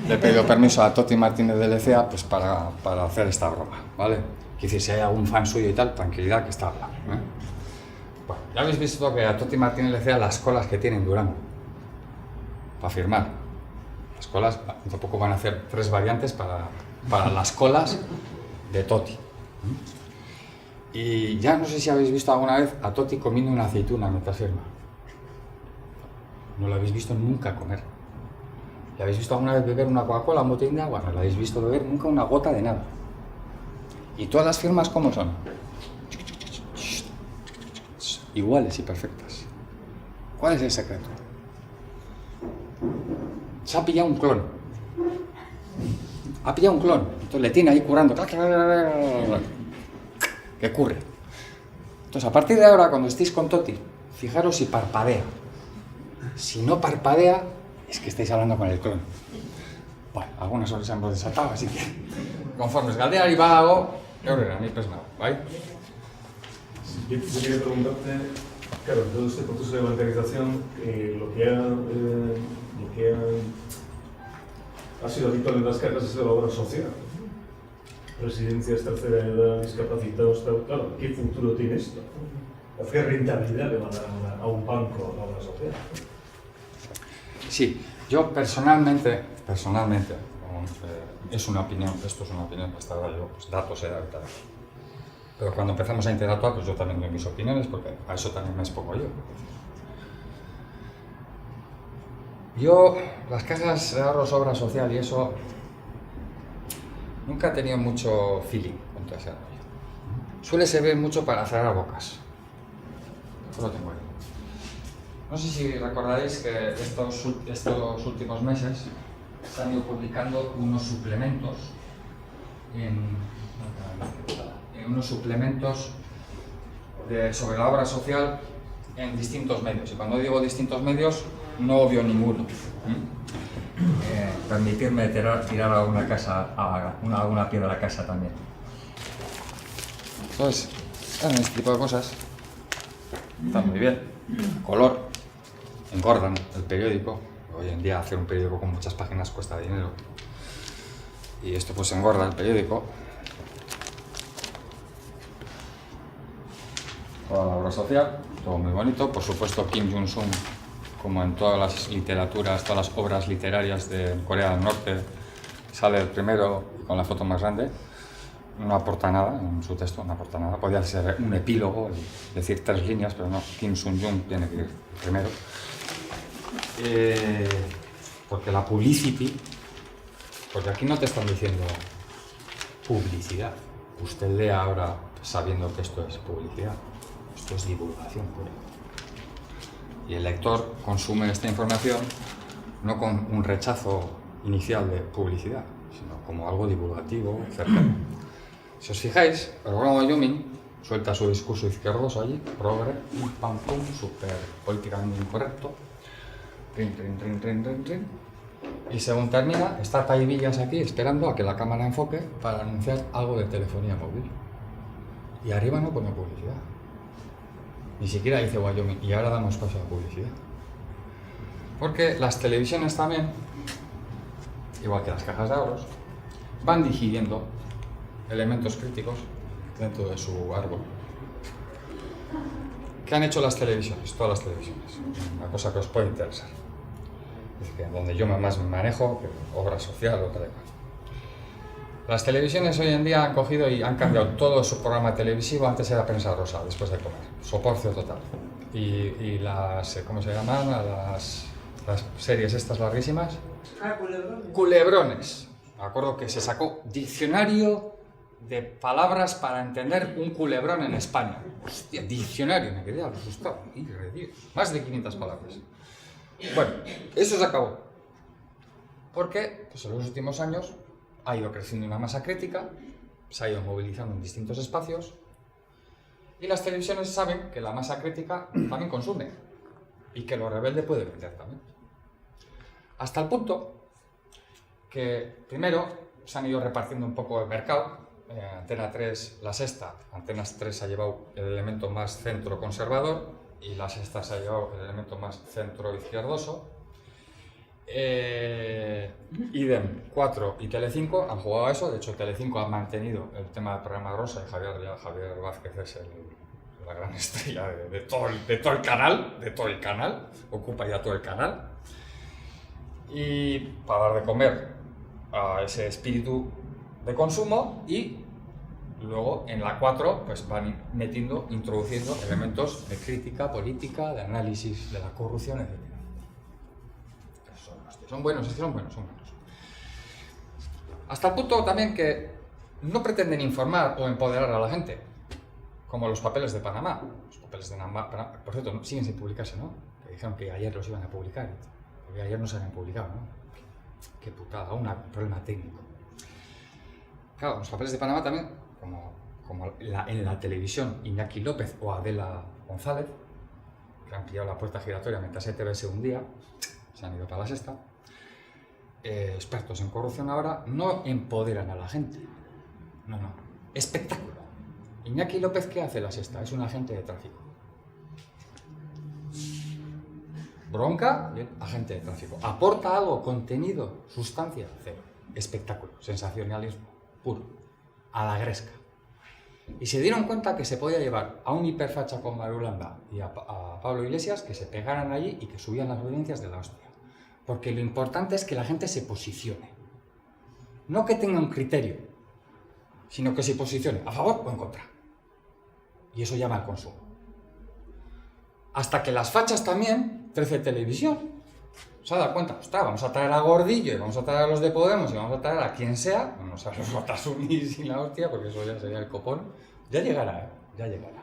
Le he pedido permiso a Toti Martínez de Lecea pues para hacer esta broma, ¿vale? Es decir, si hay algún fan suyo y tal, tranquilidad que está hablando, ¿eh? Bueno, ya habéis visto que a Toti Martínez de Lecea las colas que tiene en Durango para firmar. Las colas, tampoco van a hacer 3 variantes para las colas de Toti. Y ya no sé si habéis visto alguna vez a Toti comiendo una aceituna mientras firma. No lo habéis visto nunca comer. ¿Le habéis visto alguna vez beber una Coca-Cola, un botellín de agua? No le habéis visto beber nunca una gota de nada. ¿Y todas las firmas cómo son? Iguales y perfectas. ¿Cuál es el secreto? Se ha pillado un clon. Ha pillado un clon. Entonces le tiene ahí curando. ¿Qué ocurre? Entonces a partir de ahora, cuando estéis con Toti, fijaros si parpadea. Si no parpadea, es que estáis hablando con el clon. Bueno, algunas sonrisas hemos desatado, así que conformes galdeari badago, eurera, ni pues nada, ¿vale? Yo quería preguntarte, claro, todo este proceso de bancarización, lo que ha sido habitual en las cargas es la obra social. Residencias, tercera edad, discapacitados, tal, claro, ¿qué futuro tiene esto? ¿Qué rentabilidad le van a dar a un banco a la obra social? Sí, yo personalmente, es una opinión, esto es una opinión, hasta ahora yo, pues datos y tal. Pero cuando empezamos a interactuar, pues yo también doy mis opiniones, porque a eso también me expongo yo. Yo, las cajas de ahorros, obra social y eso, nunca he tenido mucho feeling con todo ese rollo. Suele servir mucho para cerrar bocas. Eso lo tengo ahí. No sé si recordaréis que estos últimos meses se han ido publicando unos suplementos sobre la obra social en distintos medios. Y cuando digo distintos medios, no obvio ninguno. Permitirme tirar alguna piedra a casa también. Entonces, este tipo de cosas están muy bien. Color. Engordan el periódico. Hoy en día hacer un periódico con muchas páginas cuesta dinero. Y esto pues engorda el periódico. toda la obra social, todo muy bonito. Por supuesto, Kim Jong-un, como en todas las literaturas, todas las obras literarias de Corea del Norte, sale el primero con la foto más grande. No aporta nada en su texto, no aporta nada. Podría ser un epílogo y decir 3 líneas, pero no, Kim Jong-un tiene que ir primero. Porque la publicity, porque aquí no te están diciendo publicidad. Usted lea ahora sabiendo que esto es publicidad, esto es divulgación pura. Y el lector consume esta información no con un rechazo inicial de publicidad, sino como algo divulgativo, cercano. Si os fijáis, el gobierno de Wyoming suelta su discurso izquierdoso allí, progre, pam pum, súper políticamente incorrecto, trin, trin, trin, trin, trin, trin. Y según termina, está Taibillas aquí esperando a que la cámara enfoque para anunciar algo de telefonía móvil. Y arriba no pone publicidad. Ni siquiera dice Wyoming, y ahora damos paso a publicidad. Porque las televisiones también, igual que las cajas de ahorros, van digiriendo elementos críticos dentro de su árbol. ¿Qué han hecho las televisiones? Todas las televisiones. Una cosa que os puede interesar. Es que donde yo más me manejo, obra social o tal y cual. Las televisiones hoy en día han cogido y han cambiado todo su programa televisivo. Antes era prensa rosa, después de comer. Soporcio total. Y las, ¿cómo se llaman? Las series estas larguísimas. Culebrones. Culebrones. Me acuerdo que se sacó diccionario de palabras para entender un culebrón en España. Hostia, diccionario, me quedé asustado. Más de 500 palabras. Bueno, eso se acabó. Porque pues en los últimos años ha ido creciendo una masa crítica, se ha ido movilizando en distintos espacios y las televisiones saben que la masa crítica también consume y que lo rebelde puede vender también. Hasta el punto que primero se han ido repartiendo un poco el mercado. Antena 3, La Sexta, Antena 3 se ha llevado el elemento más centro conservador y La Sexta se ha llevado el elemento más centro izquierdoso. Idem, 4 y Telecinco han jugado a eso. De hecho, Telecinco ha mantenido el tema del programa rosa y Javier Vázquez es la gran estrella de todo el canal, ocupa ya todo el canal. Y para dar de comer a ese espíritu de consumo, y luego en la 4 pues van introduciendo elementos de crítica política, de análisis de la corrupción, etc. Son buenos. Hasta el punto también que no pretenden informar o empoderar a la gente, como los papeles de Panamá. Los papeles de Panamá, por cierto, siguen sin publicarse, ¿no? Que dijeron que ayer los iban a publicar, porque ayer no se habían publicado, ¿no? Qué putada, un problema técnico. Claro, los papeles de Panamá también, como en la televisión Iñaki López o Adela González, que han pillado la puerta giratoria mientras ETV se hundía, se han ido para La Sexta. Expertos en corrupción ahora no empoderan a la gente. No. Espectáculo. Iñaki López, ¿qué hace La Sexta? Es un agente de tráfico. Bronca, bien, agente de tráfico. ¿Aporta algo? ¿Contenido? ¿Sustancia? Cero. Espectáculo. Sensacionalismo puro. A la gresca. Y se dieron cuenta que se podía llevar a un hiperfacha como Marulanda y a Pablo Iglesias, que se pegaran allí y que subían las audiencias de la hostia. Porque lo importante es que la gente se posicione. No que tenga un criterio, sino que se posicione a favor o en contra. Y eso llama al consumo. Hasta que las fachas también, 13 Televisión, se ha dado cuenta, ostras, vamos a traer a Gordillo y vamos a traer a los de Podemos y vamos a traer a quien sea, no a los Batasunis y la hostia, porque eso ya sería el copón. Ya llegará, ya llegará.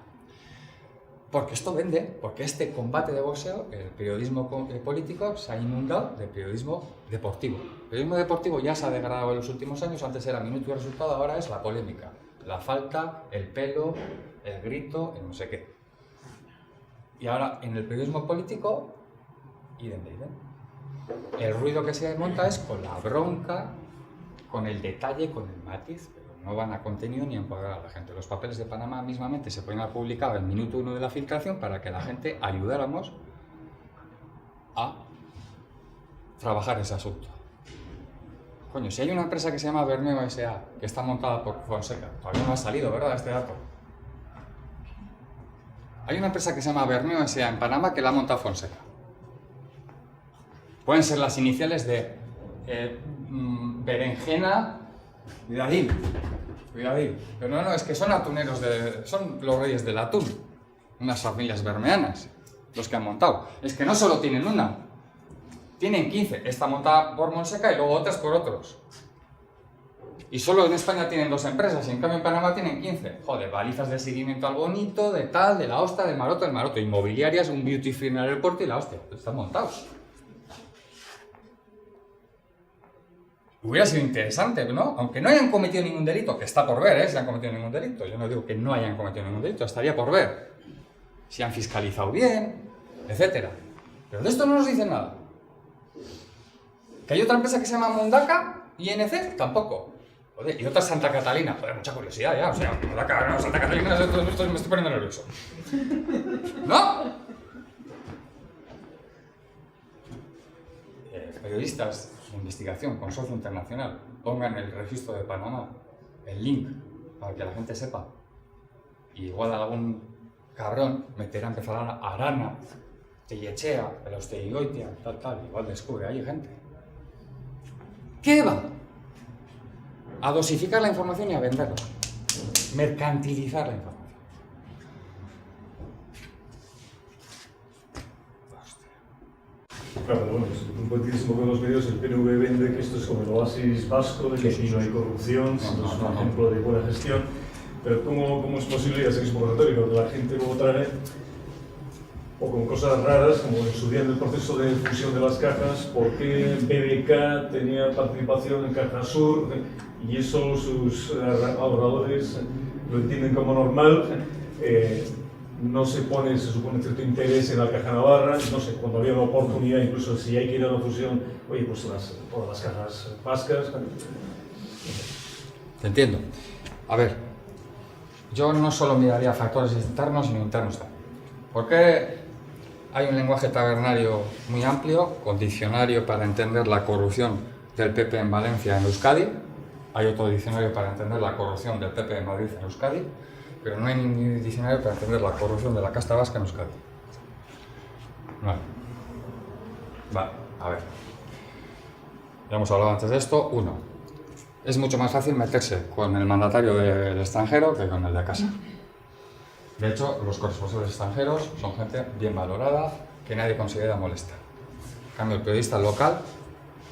Porque esto vende, porque este combate de boxeo, el periodismo político, se ha inundado de periodismo deportivo. El periodismo deportivo ya se ha degradado en los últimos años, antes era minuto y resultado, ahora es la polémica, la falta, el pelo, el grito, el no sé qué. Y ahora en el periodismo político, idem. El ruido que se monta es con la bronca, con el detalle, con el matiz, pero no van a contenido ni a empoderar a la gente. Los papeles de Panamá mismamente se pueden publicar en minuto 1 de la filtración para que la gente ayudáramos a trabajar ese asunto. Coño, si hay una empresa que se llama Bermeo S.A., que está montada por Fonseca, todavía no ha salido, ¿verdad?, este dato. Hay una empresa que se llama Berneo S.A. en Panamá que la ha montado Fonseca. Pueden ser las iniciales de berenjena, cuidadín. Pero no, es que son atuneros, son los reyes del atún, unas familias bermeanas, los que han montado. Es que no solo tienen una, tienen 15. Esta montada por Fonseca y luego otras por otros. Y solo en España tienen 2 empresas, y en cambio en Panamá tienen 15. Joder, balizas de seguimiento al bonito, de tal, de la hostia, del maroto, inmobiliarias, un beauty free en el aeropuerto y la hostia. Están montados. Hubiera sido interesante, ¿no? Aunque no hayan cometido ningún delito, que está por ver, si han cometido ningún delito. Yo no digo que no hayan cometido ningún delito, estaría por ver. Si han fiscalizado bien, etc. Pero de esto no nos dicen nada. Que hay otra empresa que se llama Mundaka, INC, tampoco. Joder, y otra Santa Catalina. Joder, mucha curiosidad ya. O sea, Mundaka, no, Santa Catalina, me estoy poniendo nervioso. ¿No? Periodistas de investigación, consorcio internacional, pongan el registro de Panamá, el link, para que la gente sepa. Y igual algún cabrón empezará a Arana, Tellechea, Elausteguigoitia, tal, igual descubre, hay gente. ¿Qué va? A dosificar la información y a venderla. Mercantilizar la información. Claro, pero bueno, un poquitísimo con los medios, el PNV vende que esto es como el oasis vasco, de que aquí no hay corrupción, sino es un ejemplo de buena gestión. Pero ¿cómo es posible, ya sé que es un poco retórico, que la gente luego trae, o con cosas raras, como en su día en el proceso de fusión de las cajas, por qué BBK tenía participación en Caja Sur, y eso sus ahorradores lo entienden como normal, no se supone cierto interés en la Caja Navarra, no sé, cuando había una oportunidad, incluso si hay que ir a una fusión, oye, pues todas las cajas vascas. Te entiendo. A ver, yo no solo miraría factores externos, sino internos también. Porque hay un lenguaje tabernario muy amplio, con diccionario para entender la corrupción del PP en Valencia, en Euskadi. Hay otro diccionario para entender la corrupción del PP en Madrid, en Euskadi. Pero no hay ningún diccionario para entender la corrupción de la casta vasca en Euskadi. Vale, a ver. Ya hemos hablado antes de esto. 1. Es mucho más fácil meterse con el mandatario del extranjero que con el de casa. De hecho, los corresponsales extranjeros son gente bien valorada, que nadie considera molesta. En cambio, el periodista local,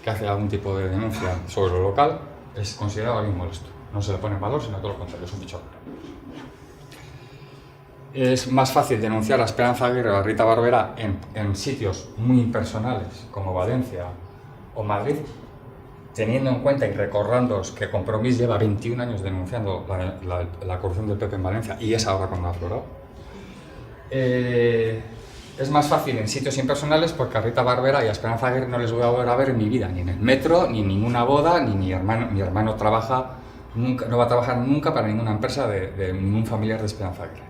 que hace algún tipo de denuncia sobre lo local, es considerado alguien molesto. No se le pone en valor, sino todo lo contrario, es un bicho raro. Es más fácil denunciar a Esperanza Aguirre o a Rita Barberá en sitios muy impersonales como Valencia o Madrid, teniendo en cuenta y recordándoos que Compromís lleva 21 años denunciando la corrupción del PP en Valencia y es ahora cuando ha aflorado. Es más fácil en sitios impersonales porque a Rita Barberá y a Esperanza Aguirre no les voy a volver a ver en mi vida, ni en el metro, ni en ninguna boda, ni mi hermano trabaja nunca, no va a trabajar nunca para ninguna empresa de ningún familiar de Esperanza Aguirre.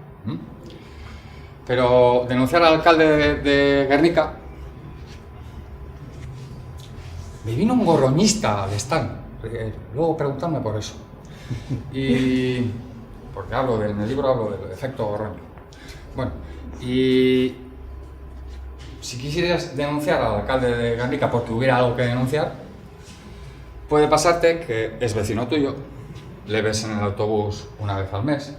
Pero denunciar al alcalde de Guernica, me vino un gorroñista al stand, luego preguntarme por eso. Y porque en el libro hablo del efecto gorroño. Bueno, y si quisieras denunciar al alcalde de Guernica porque hubiera algo que denunciar, puede pasarte que es vecino tuyo, le ves en el autobús una vez al mes,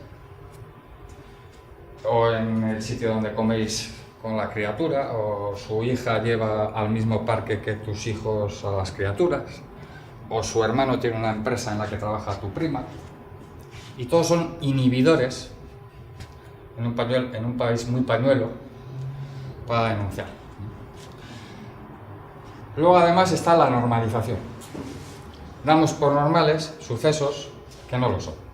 o en el sitio donde coméis con la criatura, o su hija lleva al mismo parque que tus hijos a las criaturas, o su hermano tiene una empresa en la que trabaja tu prima, y todos son inhibidores en un país muy pañuelo para denunciar. Luego además está la normalización. Damos por normales sucesos que no lo son.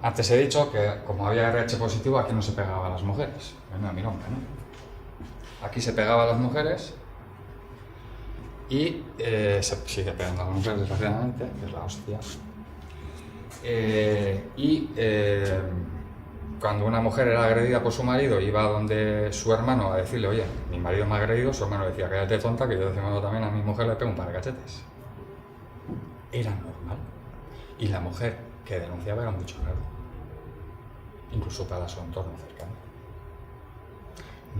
Antes he dicho que como había RH positivo, aquí no se pegaba a las mujeres. Bueno, a mi nombre, ¿no? Aquí se pegaba a las mujeres y se sigue pegando a las mujeres, desgraciadamente, que es la hostia. Cuando una mujer era agredida por su marido, iba donde su hermano a decirle, oye, mi marido me ha agredido, su hermano decía, cállate tonta, que yo de vez en cuando también a mi mujer le pego un par de cachetes. Era normal. Y la mujer que denunciaba era mucho raro, incluso para su entorno cercano.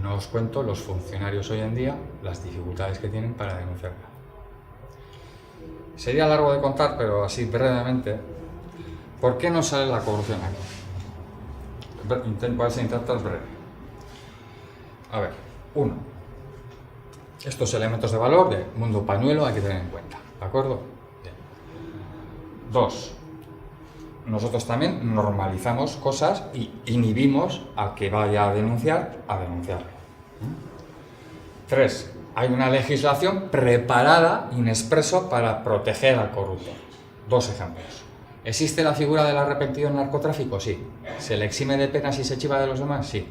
No os cuento los funcionarios hoy en día, las dificultades que tienen para denunciarla. Sería largo de contar, pero así brevemente, ¿por qué no sale la corrupción aquí? Voy a intentar breve. A ver, 1. Estos elementos de valor de mundo pañuelo hay que tener en cuenta, ¿de acuerdo? Bien. 2. Nosotros también normalizamos cosas y inhibimos al que vaya a denunciarlo. 3. Hay una legislación preparada in expreso para proteger al corrupto. 2 ejemplos. ¿Existe la figura del arrepentido en narcotráfico? Sí. ¿Se le exime de penas y se chiva de los demás? Sí.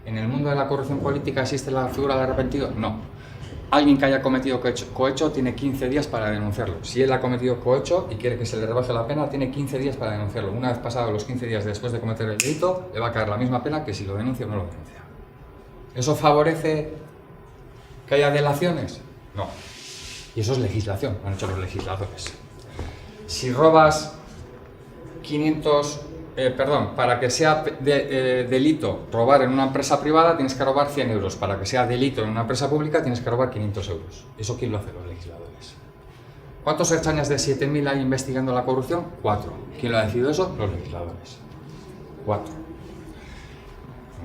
¿En el mundo de la corrupción política existe la figura del arrepentido? No. Alguien que haya cometido cohecho tiene 15 días para denunciarlo. Si él ha cometido cohecho y quiere que se le rebaje la pena, tiene 15 días para denunciarlo. Una vez pasados los 15 días después de cometer el delito, le va a caer la misma pena que si lo denuncia o no lo denuncia. ¿Eso favorece que haya delaciones? No. Y eso es legislación, lo han hecho los legisladores. Si robas 500... para que sea delito robar en una empresa privada tienes que robar 100 euros, para que sea delito en una empresa pública tienes que robar 500 euros. ¿Eso quién lo hace? Los legisladores. ¿Cuántos ertzainas de 7.000 hay investigando la corrupción? 4. ¿Quién lo ha decidido eso? Los legisladores. 4.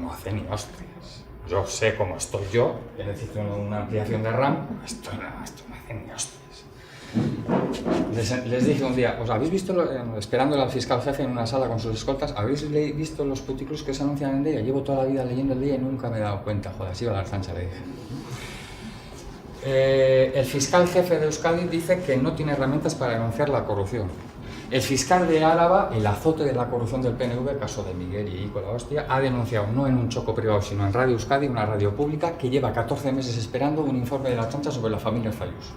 No hace ni hostias. Yo sé cómo estoy yo, necesito una ampliación de RAM, esto no hace ni hostias. Les dije un día, ¿os habéis visto, esperando al fiscal jefe en una sala con sus escoltas, habéis visto los puticlus que se anuncian en DEA? Llevo toda la vida leyendo el DEA y nunca me he dado cuenta, joder, así va la Archancha, le dije. El fiscal jefe de Euskadi dice que no tiene herramientas para denunciar la corrupción. El fiscal de Álava, el azote de la corrupción del PNV, caso de Miguel y Ico la hostia, ha denunciado no en un choco privado, sino en Radio Euskadi, una radio pública, que lleva 14 meses esperando un informe de la Archancha sobre la familia Fayús.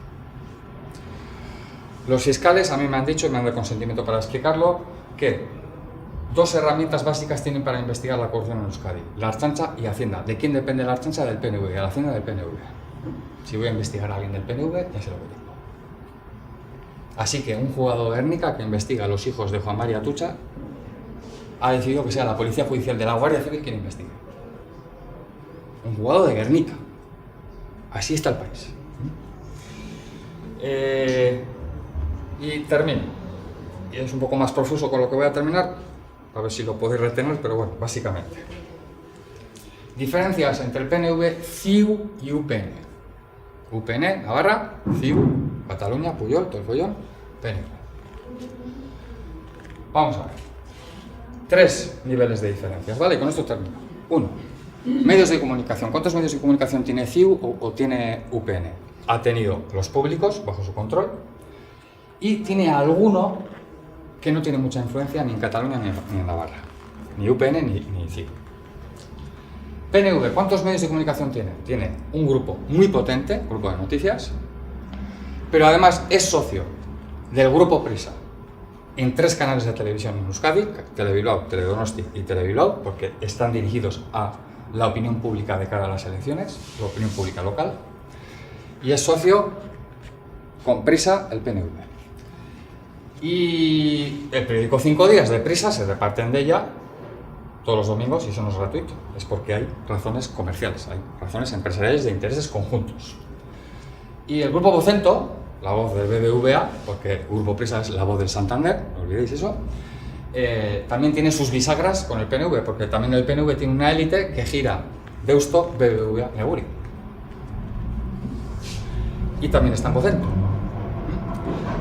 Los fiscales a mí me han dicho, y me han dado consentimiento para explicarlo, que 2 herramientas básicas tienen para investigar la corrupción en Euskadi: la Archancha y Hacienda. ¿De quién depende la Archancha? Del PNV, de la Hacienda del PNV. Si voy a investigar a alguien del PNV, ya sé lo que tengo. Así que un juzgado de Guernica que investiga a los hijos de Juan Mari Atutxa ha decidido que sea la Policía Judicial de la Guardia Civil quien investigue. Un juzgado de Guernica. Así está el país. Y termino. Y es un poco más profuso con lo que voy a terminar, a ver si lo podéis retener, pero bueno, básicamente. Diferencias entre el PNV, CiU y UPN. UPN, Navarra; CiU, Cataluña, Pujol, todo el follón, PNV. Vamos a ver. 3 niveles de diferencias, ¿vale? Y con esto termino. 1. Medios de comunicación. ¿Cuántos medios de comunicación tiene CiU o tiene UPN? Ha tenido los públicos bajo su control, y tiene alguno que no tiene mucha influencia ni en Cataluña ni en Navarra, ni UPN ni CiU. PNV, ¿cuántos medios de comunicación tiene? Tiene un grupo muy potente, grupo de noticias, pero además es socio del grupo Prisa en 3 canales de televisión en Euskadi: Telebilbao, Teledonosti y Telebilbao, porque están dirigidos a la opinión pública de cara a las elecciones, la opinión pública local, y es socio con Prisa el PNV. Y el periódico 5 Días de Prisa se reparten de ella todos los domingos, y eso no es gratuito, es porque hay razones comerciales, hay razones empresariales de intereses conjuntos. Y el grupo Vocento, la voz del BBVA, porque el grupo Prisa es la voz del Santander, no olvidéis eso, también tiene sus bisagras con el PNV, porque también el PNV tiene una élite que gira Deusto, BBVA, Neguri. Y también está en Vocento.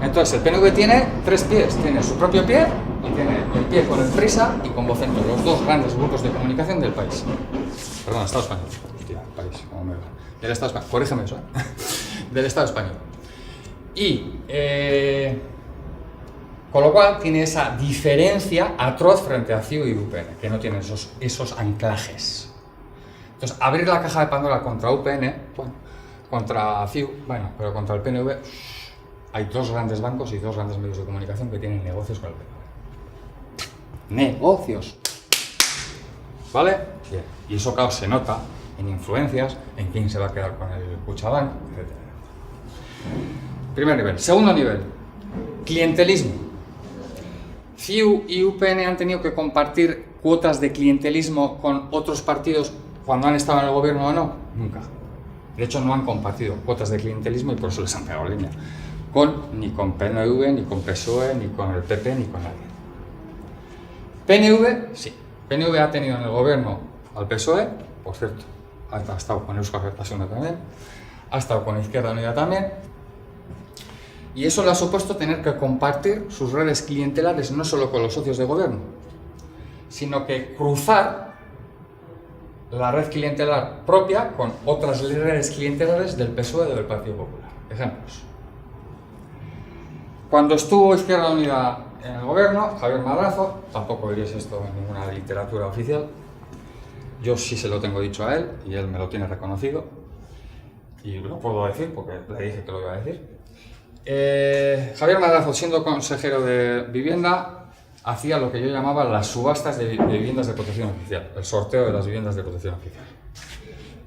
Entonces el PNV tiene 3 pies, tiene su propio pie y tiene el pie con el Prisa y con Vocento, los 2 grandes grupos de comunicación del país. Perdón, Estado español. Hostia, país, ¿cómo me va? Del Estado español, corrígeme eso, del Estado español. Y con lo cual tiene esa diferencia atroz frente a CiU y UPN, que no tienen esos anclajes. Entonces, abrir la caja de Pandora contra UPN, bueno, contra CiU, bueno, pero contra el PNV, hay 2 grandes bancos y 2 grandes medios de comunicación que tienen negocios con el PNV. ¡Negocios! ¿Vale? Bien. Y eso, claro, se nota en influencias, en quién se va a quedar con el Kutxabank, etc. Primer nivel. Segundo nivel, clientelismo. CiU y UPN han tenido que compartir cuotas de clientelismo con otros partidos cuando han estado en el gobierno o no, nunca. De hecho, no han compartido cuotas de clientelismo y por eso les han pegado leña. Ni con PNV, ni con PSOE, ni con el PP, ni con nadie. PNV, sí. PNV ha tenido en el gobierno al PSOE, por cierto, ha estado con Euskal Herria también, ha estado con Izquierda Unida también, y eso le ha supuesto tener que compartir sus redes clientelares no solo con los socios de gobierno, sino que cruzar la red clientelar propia con otras redes clientelares del PSOE o del Partido Popular. Ejemplos. Cuando estuvo Izquierda Unida en el gobierno, Javier Madrazo, tampoco diréis esto en ninguna literatura oficial, yo sí se lo tengo dicho a él y él me lo tiene reconocido y lo puedo decir porque le dije que lo iba a decir. Javier Madrazo, siendo consejero de Vivienda, hacía lo que yo llamaba las subastas de viviendas de protección oficial, el sorteo de las viviendas de protección oficial.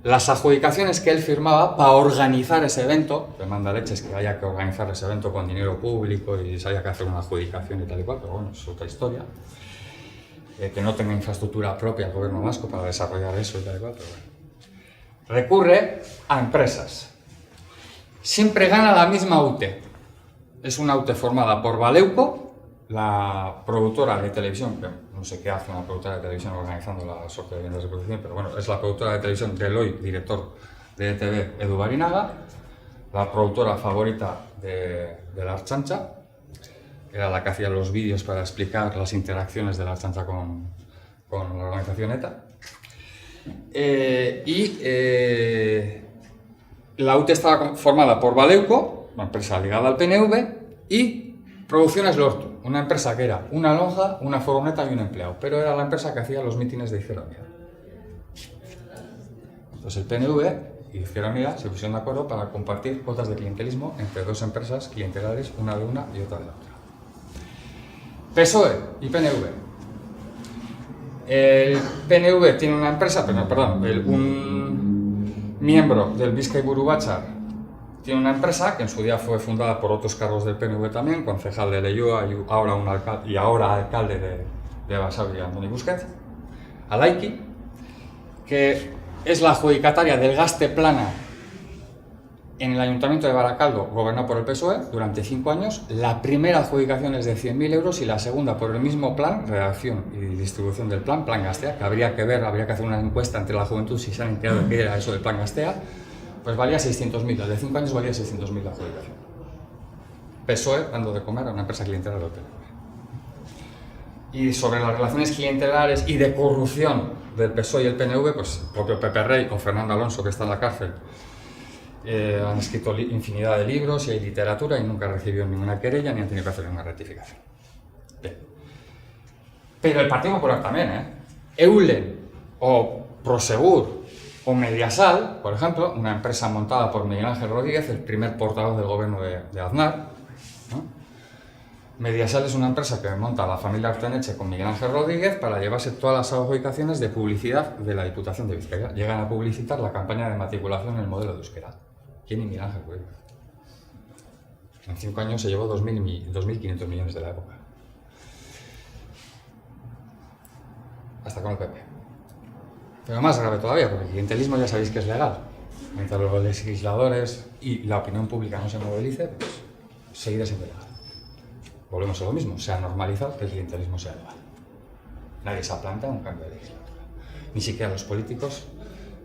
Las adjudicaciones que él firmaba para organizar ese evento, que manda leches que haya que organizar ese evento con dinero público y se haya que hacer una adjudicación y tal y cual, pero bueno, es otra historia. Que no tenga infraestructura propia el gobierno vasco para desarrollar eso y tal y cual, pero bueno. Recurre a empresas. Siempre gana la misma UTE. Es una UTE formada por Valeuco, la productora de televisión, que no sé qué hace una productora de televisión organizando la sorteo de viviendas de protección, pero bueno, es la productora de televisión del hoy director de ETV, Edu Barinaga, la productora favorita de la Ertzaintza, era la que hacía los vídeos para explicar las interacciones de la Ertzaintza con la organización ETA. La UTE estaba formada por Valeuco, una empresa ligada al PNV, y Producciones Lortu, una empresa que era una lonja, una furgoneta y un empleado, pero era la empresa que hacía los mítines de Izquierda Unida. Entonces el PNV y Izquierda Unida se pusieron de acuerdo para compartir cuotas de clientelismo entre dos empresas clientelares, una de una y otra de la otra. PSOE y PNV. El PNV tiene una empresa, un miembro del Bizkaiburu Batzar tiene una empresa que en su día fue fundada por otros cargos del PNV también, concejal de Leioa y ahora alcalde de Basauri, Antoni Busquets, Alaiki, que es la adjudicataria del Gazte-Plana en el Ayuntamiento de Barakaldo, gobernado por el PSOE, durante 5 años. La primera adjudicación es de 100.000 euros y la segunda por el mismo plan, redacción y distribución del plan Gaztea, que habría que hacer una encuesta entre la juventud si se han enterado de qué era eso del plan Gaztea, pues valía 600.000, el de 5 años valía 600.000 la adjudicación. PSOE dando de comer a una empresa clientelar del PNV. Y sobre las relaciones clientelares y de corrupción del PSOE y el PNV, pues el propio Pepe Rey o Fernando Alonso, que está en la cárcel, han escrito infinidad de libros y hay literatura y nunca recibió ninguna querella ni han tenido que hacer ninguna rectificación. Bien. Pero el Partido Popular también, Eulen o Prosegur o Mediasal, por ejemplo, una empresa montada por Miguel Ángel Rodríguez, el primer portavoz del gobierno de Aznar, ¿no? Mediasal es una empresa que monta la familia Arteneche con Miguel Ángel Rodríguez para llevarse todas las adjudicaciones de publicidad de la Diputación de Bizkaia. Llegan a publicitar la campaña de matriculación en el modelo de euskera. ¿Quién y Miguel Ángel Rodríguez? En 5 años se llevó 2.500 millones de la época. Hasta con el PP. Pero más grave todavía, porque el clientelismo ya sabéis que es legal. Mientras los legisladores y la opinión pública no se movilice, pues seguirá siendo legal. Volvemos a lo mismo, se ha normalizado que el clientelismo sea legal. Nadie se ha planteado un cambio de legislatura. Ni siquiera los políticos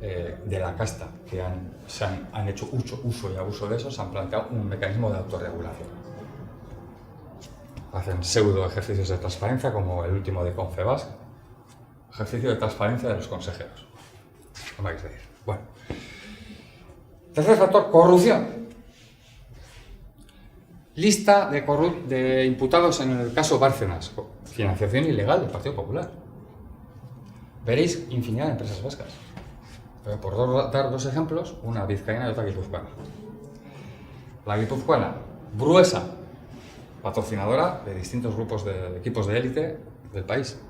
de la casta que han hecho uso y abuso de eso se han planteado un mecanismo de autorregulación. Hacen pseudo ejercicios de transparencia como el último de Confebask, ejercicio de transparencia de los consejeros. ¿Qué me vais a decir? Bueno. Tercer factor, corrupción. Lista de imputados en el caso Bárcenas, financiación ilegal del Partido Popular. Veréis infinidad de empresas vascas. Pero por dar 2 ejemplos, una vizcaína y otra guipuzcoana. La guipuzcoana, Bruesa, patrocinadora de distintos grupos de equipos de élite del país.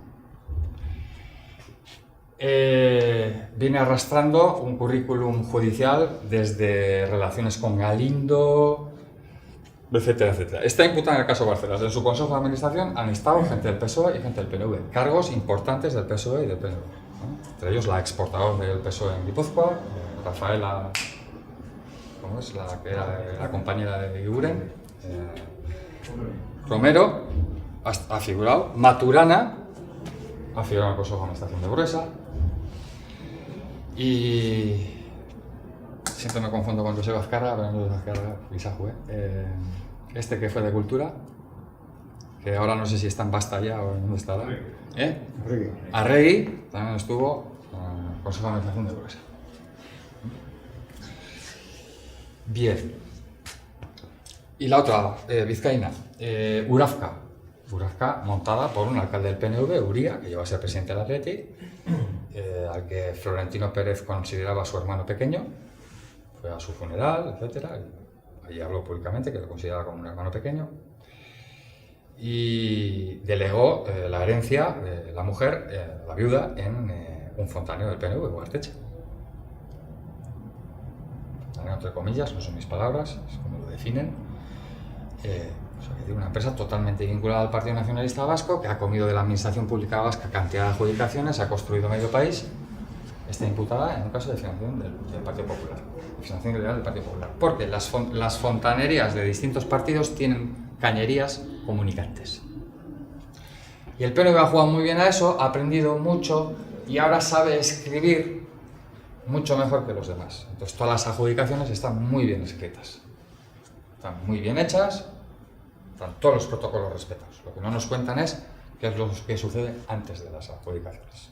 Viene arrastrando un currículum judicial desde relaciones con Galindo, etcétera, etcétera. Está imputada en el caso Bárcenas. En su consejo de administración han estado gente del PSOE y gente del PNV. Cargos importantes del PSOE y del PNV, ¿no? entre ellos la exportadora del PSOE en Guipúzcoa, Rafaela, ¿cómo es? La que era la compañera de Iguren, Romero ha figurado, Maturana ha figurado en el Consejo de Administración de Bruesa, y siempre me confundo con José Azcarra, pero no es Azcarra, Isaju, este que fue de Cultura, que ahora no sé si está en Basta ya o en dónde estará. Arregui también estuvo en el Consejo de Administración de Bruesa. Bien. Y la otra, vizcaína, Urafka. Urafka montada por un alcalde del PNV, Uría, que llegó a ser presidente del Atleti, al que Florentino Pérez consideraba su hermano pequeño. Fue a su funeral, etc. Y allí habló públicamente que lo consideraba como un hermano pequeño. Y delegó la herencia de la mujer, la viuda, en un fontanero del PNV, Ugarteche. Fontanero entre comillas, no son mis palabras, es como lo definen. O sea, que una empresa totalmente vinculada al Partido Nacionalista Vasco, que ha comido de la Administración Pública Vasca cantidad de adjudicaciones, ha construido medio país, está imputada en un caso de financiación del Partido Popular, financiación ilegal del Partido Popular, porque las fontanerías de distintos partidos tienen cañerías comunicantes. Y el PNV ha jugado muy bien a eso, ha aprendido mucho y ahora sabe escribir mucho mejor que los demás. Entonces todas las adjudicaciones están muy bien escritas, están muy bien hechas, están todos los protocolos respetados. Lo que no nos cuentan es qué es lo que sucede antes de las adjudicaciones.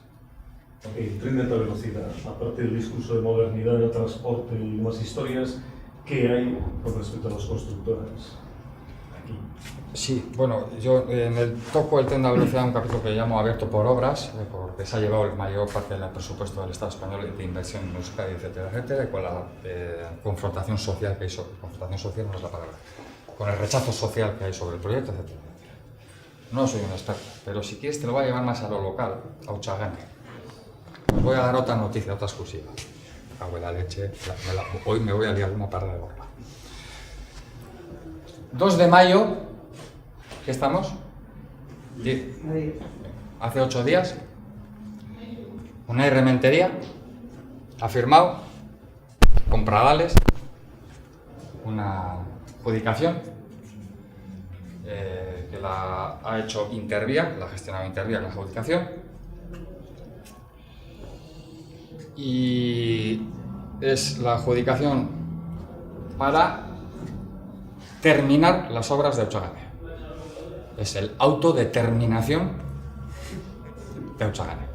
El tren de alta velocidad, aparte del discurso de modernidad del transporte y demás historias, ¿qué hay con respecto a las constructoras aquí? Sí, bueno, yo toco el tren de velocidad, un capítulo que llamo Abierto por Obras, porque se ha llevado la mayor parte del presupuesto del Estado español de inversión en Euskadi, etcétera, etcétera, y con la confrontación social que hay sobre, confrontación social no es la palabra, con el rechazo social que hay sobre el proyecto, etcétera, etcétera. No soy un experto, pero si quieres te lo voy a llevar más a lo local, a Ochagane. Os voy a dar otra noticia, otra exclusiva. Cago en la leche, hoy me voy a liar una parda de borla. 2 de mayo, ¿qué estamos? Hace 8 días, una Rementería ha firmado con Pradales una adjudicación que la ha hecho Intervia, la ha gestionado Intervia la adjudicación, y es la adjudicación para terminar las obras de Ochagane. Es el autodeterminación de Ochagane,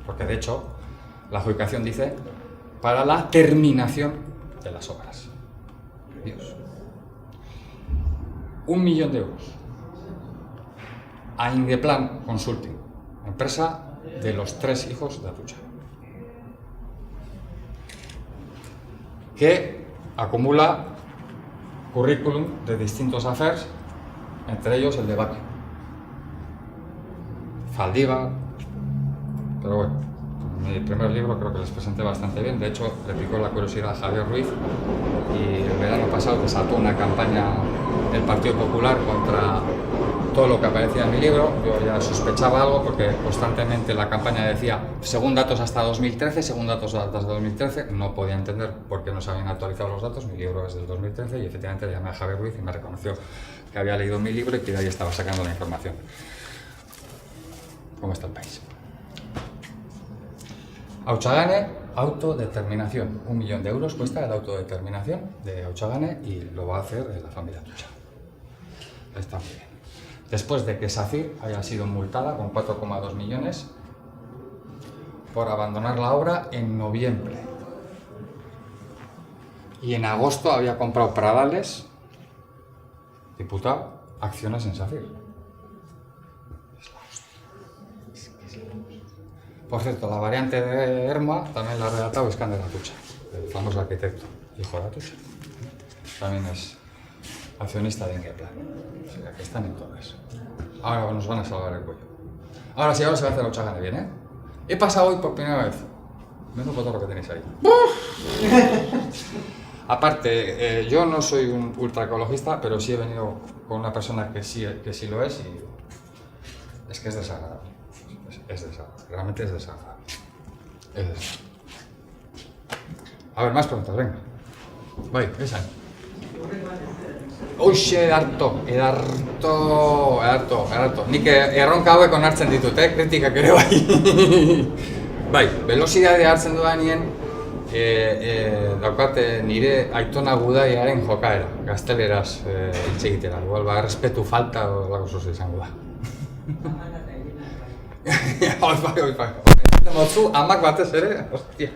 porque de hecho la adjudicación dice para la terminación de las obras. Dios. 1 millón de euros a Indeplan Consulting, empresa de los 3 hijos de Atutxa, que acumula currículum de distintos affairs, entre ellos el de Bakio, Zaldívar, pero bueno, mi primer libro creo que les presenté bastante bien, de hecho le picó la curiosidad a Javier Ruiz y el verano pasado desató una campaña del Partido Popular contra todo lo que aparecía en mi libro. Yo ya sospechaba algo porque constantemente la campaña decía según datos hasta 2013, según datos hasta 2013, no podía entender por qué no se habían actualizado los datos. Mi libro es del 2013 y efectivamente le llamé a Javier Ruiz y me reconoció que había leído mi libro y que de ahí estaba sacando la información. ¿Cómo está el país? Ochagane, autodeterminación. 1 millón de euros cuesta la autodeterminación de Ochagane y lo va a hacer la familia Atutxa. Está muy bien. Después de que SACIR haya sido multada con 4,2 millones por abandonar la obra en noviembre. Y en agosto había comprado Pradales, diputado, acciones en SACIR. Por cierto, la variante de Erma también la ha redactado Eskander Atutxa, el famoso arquitecto, hijo de Atutxa. También es accionista de Indeplan. O sea, que están en todas. Ahora nos van a salvar el cuello. Ahora sí, ahora se va a hacer Ochagane bien, ¿eh? He pasado hoy por primera vez. Menos por todo lo que tenéis ahí. Aparte, yo no soy un ultraecologista, pero sí he venido con una persona que sí lo es y es que es desagradable. Es desagradable, realmente es desagradable. A ver, más preguntas, venga. Bai, esan. Hoxe, edarto. Nik erronka hauek onartzen ditut, kritikak ere bai. Bai, velocidadea hartzen dudanien, daukat nire Aitona Gudaiaren jokaera, gazteleraz hitz egitera. Igual, errespetu falta o lako zoze izango da. Bai. Motzu, amak batez ere, hostia.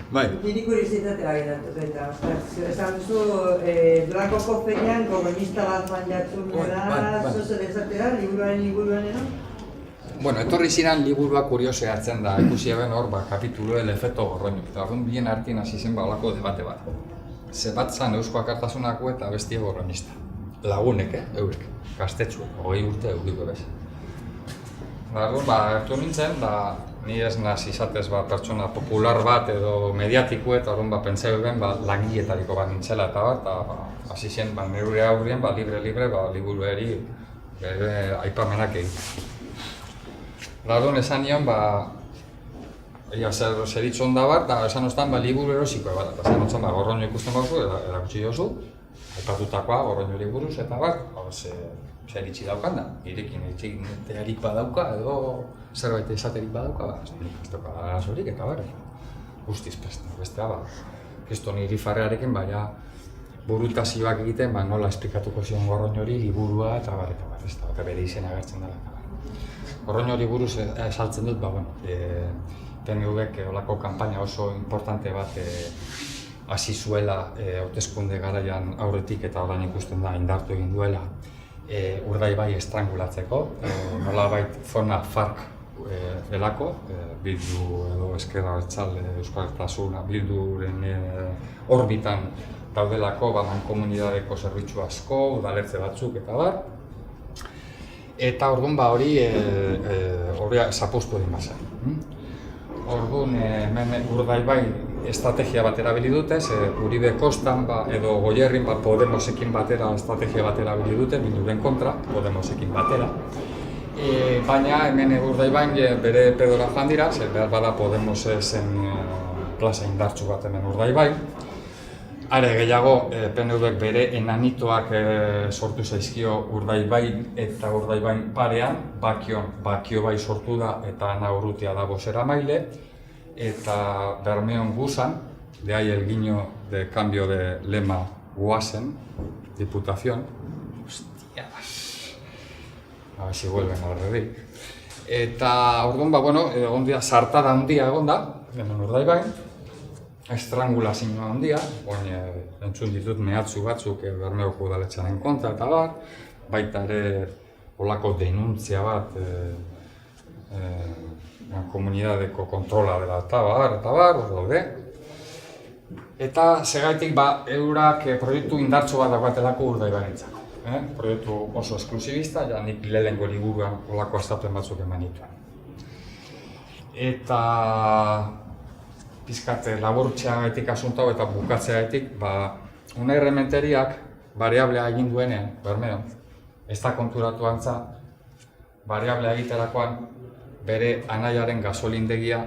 Bai. Niri kuriositatea geratu eta, esan duzu, Durangoko ferian gogonista bat manjatzen da, zozer esatera, liburuaren ero? Bueno, etorri ziren liburua kuriosea hartzen da, ikusi eben hor, kapitulu el efecto gorroño, eta horren bien hartien hasi zen halako debate bat. Ze bat zan Eusko Akartasunako eta bestie gorroñista. Lagunek, eurek, gaztetxuek, 20 urte eukiko bez. Hartu nintzen, ni ez naz izatez pertsona popular bat edo mediatiko eta horren pentsai ben langiletariko bat nintzela eta hasi zen neure aurrien libre liburueri aipamenak egin. Orduan esan nion, zer itxon da bat, eta esan ostan liburu erosiko bat, eta esan otzan gorroño ikusten bauzu, erakutsi jozu, aipatutakoa gorroñori buruz eta zer itxi daukan da, irekin itxegintearik badauka edo zerbait esaterik badauka, ez dauka arazorik eta guztiz bestea kriston irifarrearekin, baina burutazioak egiten nola esplikatuko zion gorroñori liburua eta ez da, bere izena agertzen dela. Gorroñori buruz esaltzen dut, PNV-ek olako kanpaina oso importante bat hasi zuela hauteskunde garaian aurretik eta orain ikusten da indartu egin duela Urdaibai estrangulatzeko, nolabait zona FARC delako, Bildu edo Ezker Abertzale, Euskal Herritasuna, Bilduren orbitan daudelako mankomunidadeko zerbitzu asko, udalertze batzuk eta bar. Eta orduan hori zapuztu egin bazen. Orduan Urdaibai estrategia bat erabili dute, Uribe Kostan edo Goierrin Podemosekin batera estrategia bat erabili dute, Bilduren kontra, Podemosekin batera. Baina hemen Urdaibain bere pedora joan dira, behar bada Podemosesen klase indartsu bat hemen Urdaibain. Are gehiago, PNV-ek bere enanitoak sortu zaizkio Urdaibai eta Urdaibain parean, Bakio bai sortu da eta Ana Urrutia da bozeramaile, eta Bermeon Gusan, de ahí el guiño de cambio de lema Guasen, Diputación. Hostias, a ver si vuelven al revés. Eta orduan, sartada handia egon da, hemen Urdaibain, estrangulazioa handia, entzun ditut mehatzu batzuk Bermeoko udaletxearen kontra eta baita ere olako denuntzia bat komunidadeko kontrola dela eta daude. Eta segaitik eurak proiektu indartsu bat daukatelako Urdaibainentzako. Proiektu oso esklusibista, nik lehenengo liburuan olako azalpen batzuk eman dituen. Eta pizkat laburtzeagatik asuntau eta bukatzeagatik, Unai Rementeriak variablea egin duenean, Bermeon, ez da konturatu antza, variablea egiterakoan bere anaiaren gasolindegia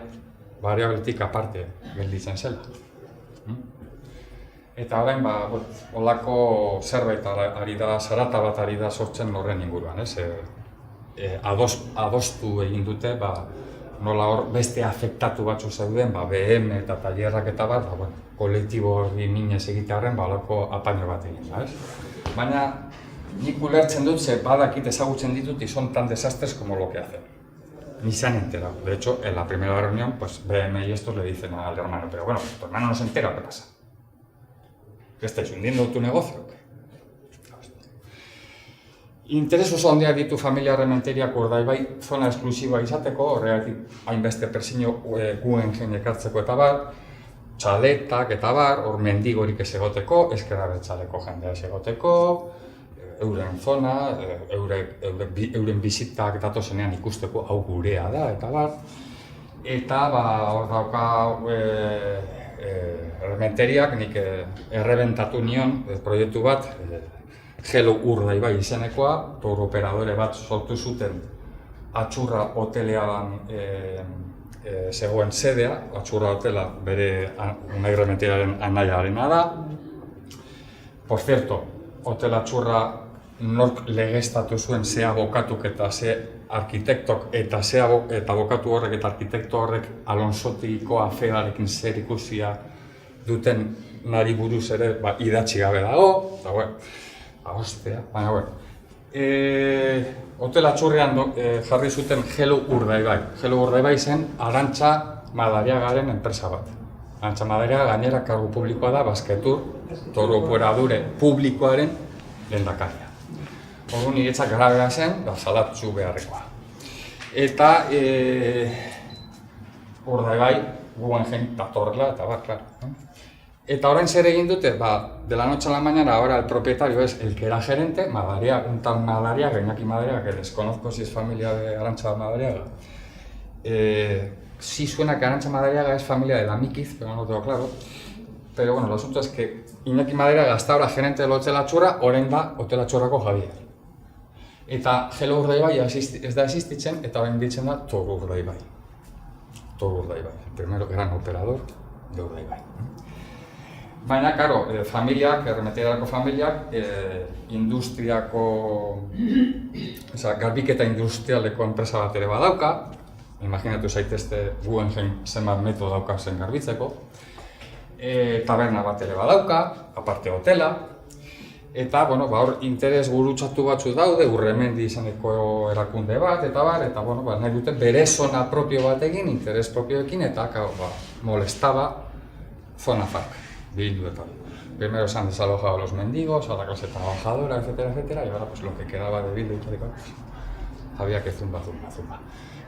variabletik aparte gelditzen zela. Eta orain, olako zerbait ari da, zarata bat ari da sortzen horren inguruan, adostu egin dute, nola hor beste afektatu batzu zeuden, BM eta tailerrak eta kolektibo hori minez egitearen olako apaino bat egin da, Baina, nik ulertzen dut, badakit ezagutzen ditut y son tan desastres como lo que hacen. Ni se han enterado. De hecho, en la primera reunión, BM y estos le dicen al hermano, pero bueno, tu hermano no se entera, ¿qué pasa? ¿Que estáis hundiendo tu negocio? Interes oso handiak ditu familia Rementeriak Urdaibai zona esklusiboa izateko, horregatik hainbeste persino guen ekartzeko eta txaletak eta hor mendigorik ez egoteko, Ezker Abertzaleko jendea ez egoteko, euren zona, euren bizitak datozenean ikusteko hau gurea da eta Eta hor dauka Rementeriak nik errebentatu nion proiektu bat, Gelo Urdaibai izenekoa, tour operadore bat sortu zuten Atxurra hotelean zegoen sedea, Atxurra hotela bere Unai Rementeriaren anaiarena da. Por cierto, Hotel Atxurra nork legeztatu zuen ze abokatuk eta ze arkitektok eta abokatu horrek eta arkitekto horrek Alonsotiko aferarekin zer ikusia duten nari buruz ere idatzi gabe dago, eta ostea, baina Hotel Atxurrean jarri zuten Gelo Urdaibai. Gelo Urdaibai zen Arantxa Madariagaren enpresa bat. Arantxa Madariaga gainera kargu publikoa da Basketur Toru operadore publikoaren lehendakaria. Orduan niretzat grabea zen, salatzu beharrekoa. Eta Urdaibai Guggenheim datorrela eta claro. Eta orain zer egin dute, de la noche a la mañana ahora el propietario es el que era gerente, Madariaga, un tal Madariaga, Iñaki Madariaga, que desconozco si es familia de Arantxa Madariaga. Sí suena que Arantxa Madariaga es familia de la Mikiz, pero no lo tengo claro. Pero bueno, el asunto es que Iñaki Madariaga hasta ahora gerente del Hotel Atxurra, orain da Hotel Atxurrako Javier. Eta Gelo Urdaibai ez da existitzen, eta orain ditzen da Toru Urdaibai. Toru Urdaibai, el primero gran operador de Urdaibai. Baina, karo, familiak, Errementeriarako familiak, industriako, garbiketa industrialeko enpresa bat ere badauka, imaginatu zaitezte Guggenheim zenbat metodo dauka zen garbitzeko, taberna bat ere badauka, aparte hotela, eta, hor interes gurutzatu batzu daude, Urremendi izaneko erakunde bat, eta nahi dute bere zona propio bat egin, interes propioekin, eta, molestaba zona fark. Bildu eta primero se han desalojado los mendigos, a la clase trabajadora, etcétera, etcétera, y ahora pues lo que quedaba de Bildu y tal, había que zumba.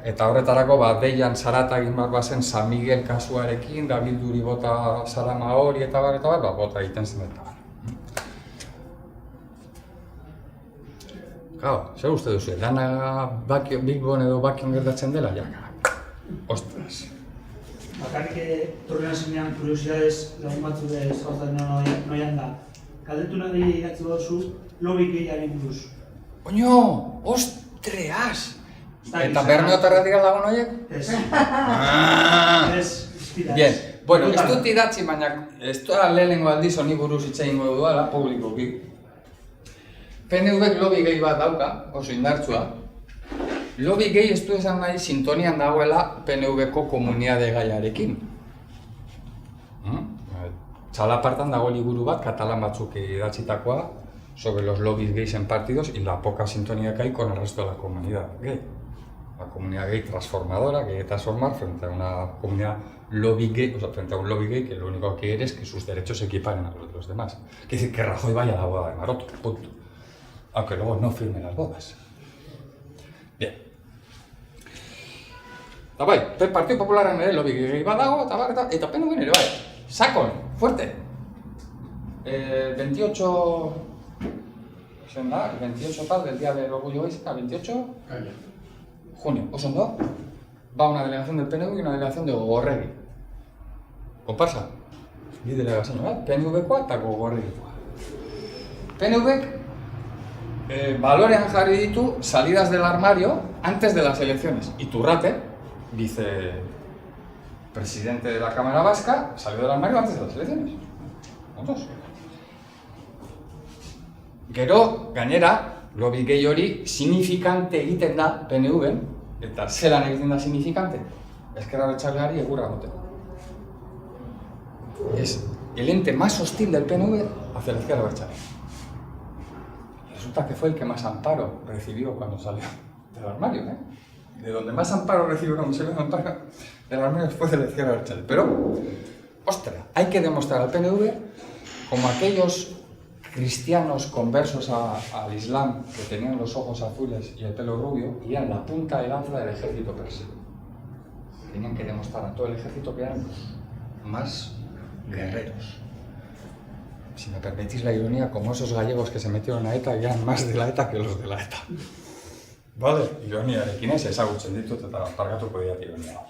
Eta horretarako deian zarata egin bat bazen San Miguel kasuarekin, da Bilduri bota zarama hori eta bota egiten zen eta Gau, zer uste duzu, dana Bilbon edo Bakion gertatzen dela, ostras. Bakarrik torrean zenean kuriosidades lagun batzu zautzen noian da. Galdetu nahi idatzi duzu lobby gehiari buruz. Oño, ostreas! Eta bermeotarratik lagun horiek? Ez. Ez, Bien, bueno, ez dut idatzi, baina ez da lehenengo aldiz honi buruz hitz egingo duela, publikoki. PNVk lobby gehi bat dauka, oso indartsua. Lobby gehi ez du esan nahi sintonian dagoela PNVko komunitate gaiarekin. Txalapartan dago liburu bat, katalan batzuk idatzitakoa, sobre los lobbies gays en partidos y la poca sintonía que hay con el resto de la comunidad gay. La comunidad gay transformadora, que hay que transformar frente a una comunidad lobby gay, frente a un lobby gay que lo único que quiere es que sus derechos se equiparen a los de los demás. Quiere decir que Rajoy vaya a la boda de Maroto, punto. Aunque luego no firme las bodas. Bien. Eta Partido Popularren ere lobby gehi badago, eta PNVn ere bai. Sakon, fuerte. 28... zen da, el 28 tal del día del orgullo gay, 28 junio, oso ondo, va una delegación del PNV y una delegación de Gogorregi. Konparsa, bi delegazio bat, PNVkoa eta Gogorregikoa. PNVk valorean jarri ditu salidas del armario antes de las elecciones. Iturrate, vicepresidente de la Cámara Vasca, salió del armario antes de las elecciones. ¿Cuántos? Gero, gainera, lobby gehi hori signifikante egiten da PNVn, eta zelan egiten da signifikante? Ezker Abertzaleari egurra goteko. Es el ente más hostil del PNV hacia la izquierda abertzale. Resulta que fue el que más amparo recibió cuando salió del armario, ¿eh? De donde más amparo recibió cuando salió del armario fue de la izquierda abertzale. Pero, ostras, hay que demostrar al PNV como aquellos cristianos conversos al Islam que tenían los ojos azules y el pelo rubio y eran la punta de lanza del ejército persa. Tenían que demostrar a todo el ejército que eran los más guerreros. Si me permitís la ironía, como esos gallegos que se metieron a ETA y eran más de la ETA que los de la ETA. Vale, ironiarekin ez, ezagutzen ditut eta pargatuko diat ironia.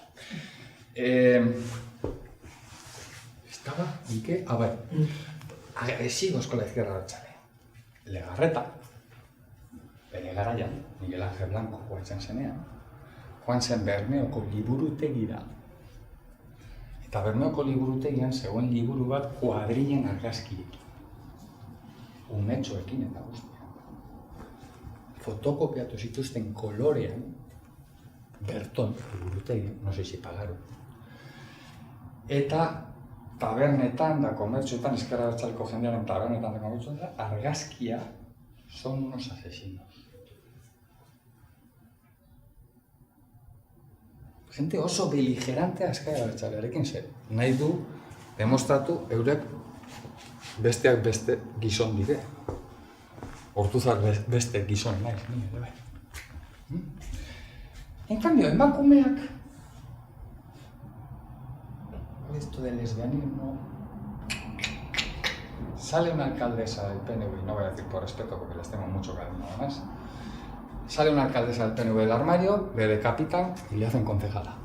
Estaba, ¿en qué? A ver. Agresivos con la izquierda abertzale. Legarreta, bere garaian, Miguel Ángel Blanco guaitzen zenean, joan zen Bermeoko liburutegira. Eta Bermeoko liburutegian zegoen liburu bat kuadrillen argazkiekin. Umetxoekin eta guztia. Fotokopiatu zituzten kolorean, berton, liburutegian, no sé si pagaron. Eta tabernetan da komertzioetan, ezkerra bertxaleko jendearen tabernetan da komertzioetan, argazkia son unos asesinos. Gente oso beligerante ezkerra bertxalearekin zer. Nahi du demostratu eurek besteak beste gizon dire. Hortuzak beste gizon naiz, ni ere bai. En cambio, emakumeak, esto del lesbianismo, sale una alcaldesa del PNV, y no voy a decir por respeto porque les tengo mucho cariño además, sale una alcaldesa del PNV del armario, le decapitan y le hacen concejala.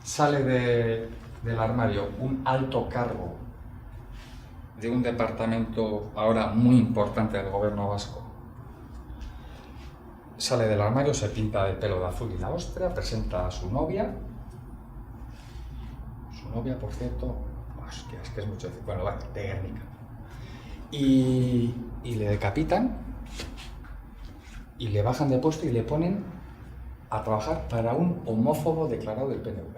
Sale del armario un alto cargo de un departamento ahora muy importante del gobierno vasco. Sale del armario, se pinta el pelo de azul y la ostra, presenta a su novia. Su novia, por cierto, es que es mucho decir, bueno, vale, de Guernica. Y le decapitan y le bajan de puesto y le ponen a trabajar para un homófobo declarado del PNV.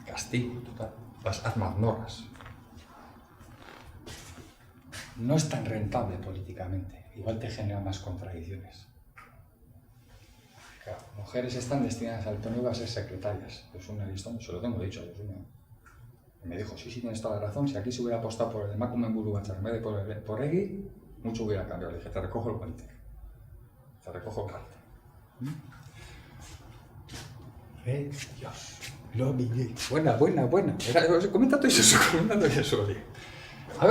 Castigo total, las mazmorras. No es tan rentable políticamente, igual te genera más contradicciones. Claro, mujeres están destinadas al PNV a ser secretarias. Josune Aristón, se lo tengo dicho a Josune. Me dijo, sí, tienes toda la razón, si aquí se hubiera apostado por el Emakumen Buru Batzar en vez de por Egi, mucho hubiera cambiado. Le dije, te recojo el guante. Te recojo el guante. Dios, lo vi. Buena. Komentatu izuzu.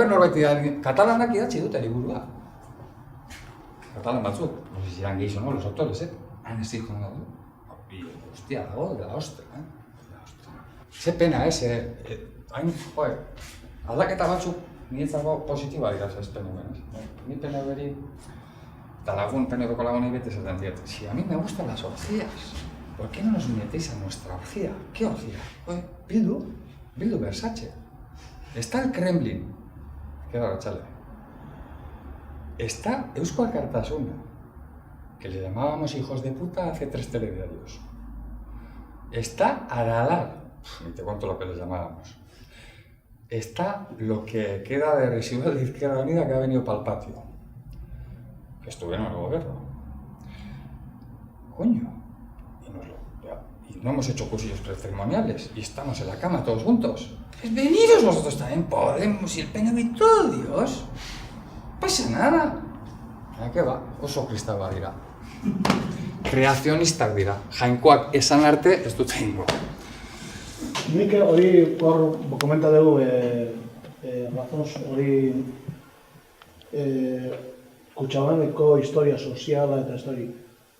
Norbait, katalanak idatzi dute liburua. Katalan batzuk, no sé si eran gays o no, los autores, han ez dijo nada. Y hostia, dago de la ostra, Ze pena, joder, aldaketa batzuk niretzako positiba dira ez PNV. Ni PNV-ri, eta lagun PNV-ko lagunei bete esaten diet, si a mí me gustan las orgías, ¿por qué no nos metéis a nuestra orgía? ¿Qué orgía? Joder, Bildu Versace. Está el Kremlin, que era Rachale. Está Eusko Alkartasuna, que le llamábamos hijos de puta hace 3 telediarios. Está Aralar, ni te cuento lo que les llamábamos. Está lo que queda de residual de Izquierda Unida que ha venido para el patio, que estuvieron en el gobierno. Coño, y no hemos hecho cursillos preceremoniales y estamos en la cama todos juntos. Pues venidos vosotros también, Podemos y el PNV, todo Dios. No pasa nada. ¿Qué va? Oso kristaba dira. Kreazionistak dira. Jainkoak esan arte ez dut egingo. Nik hori hor komenta dugu razons hori Kutxabaneko historia soziala eta hori.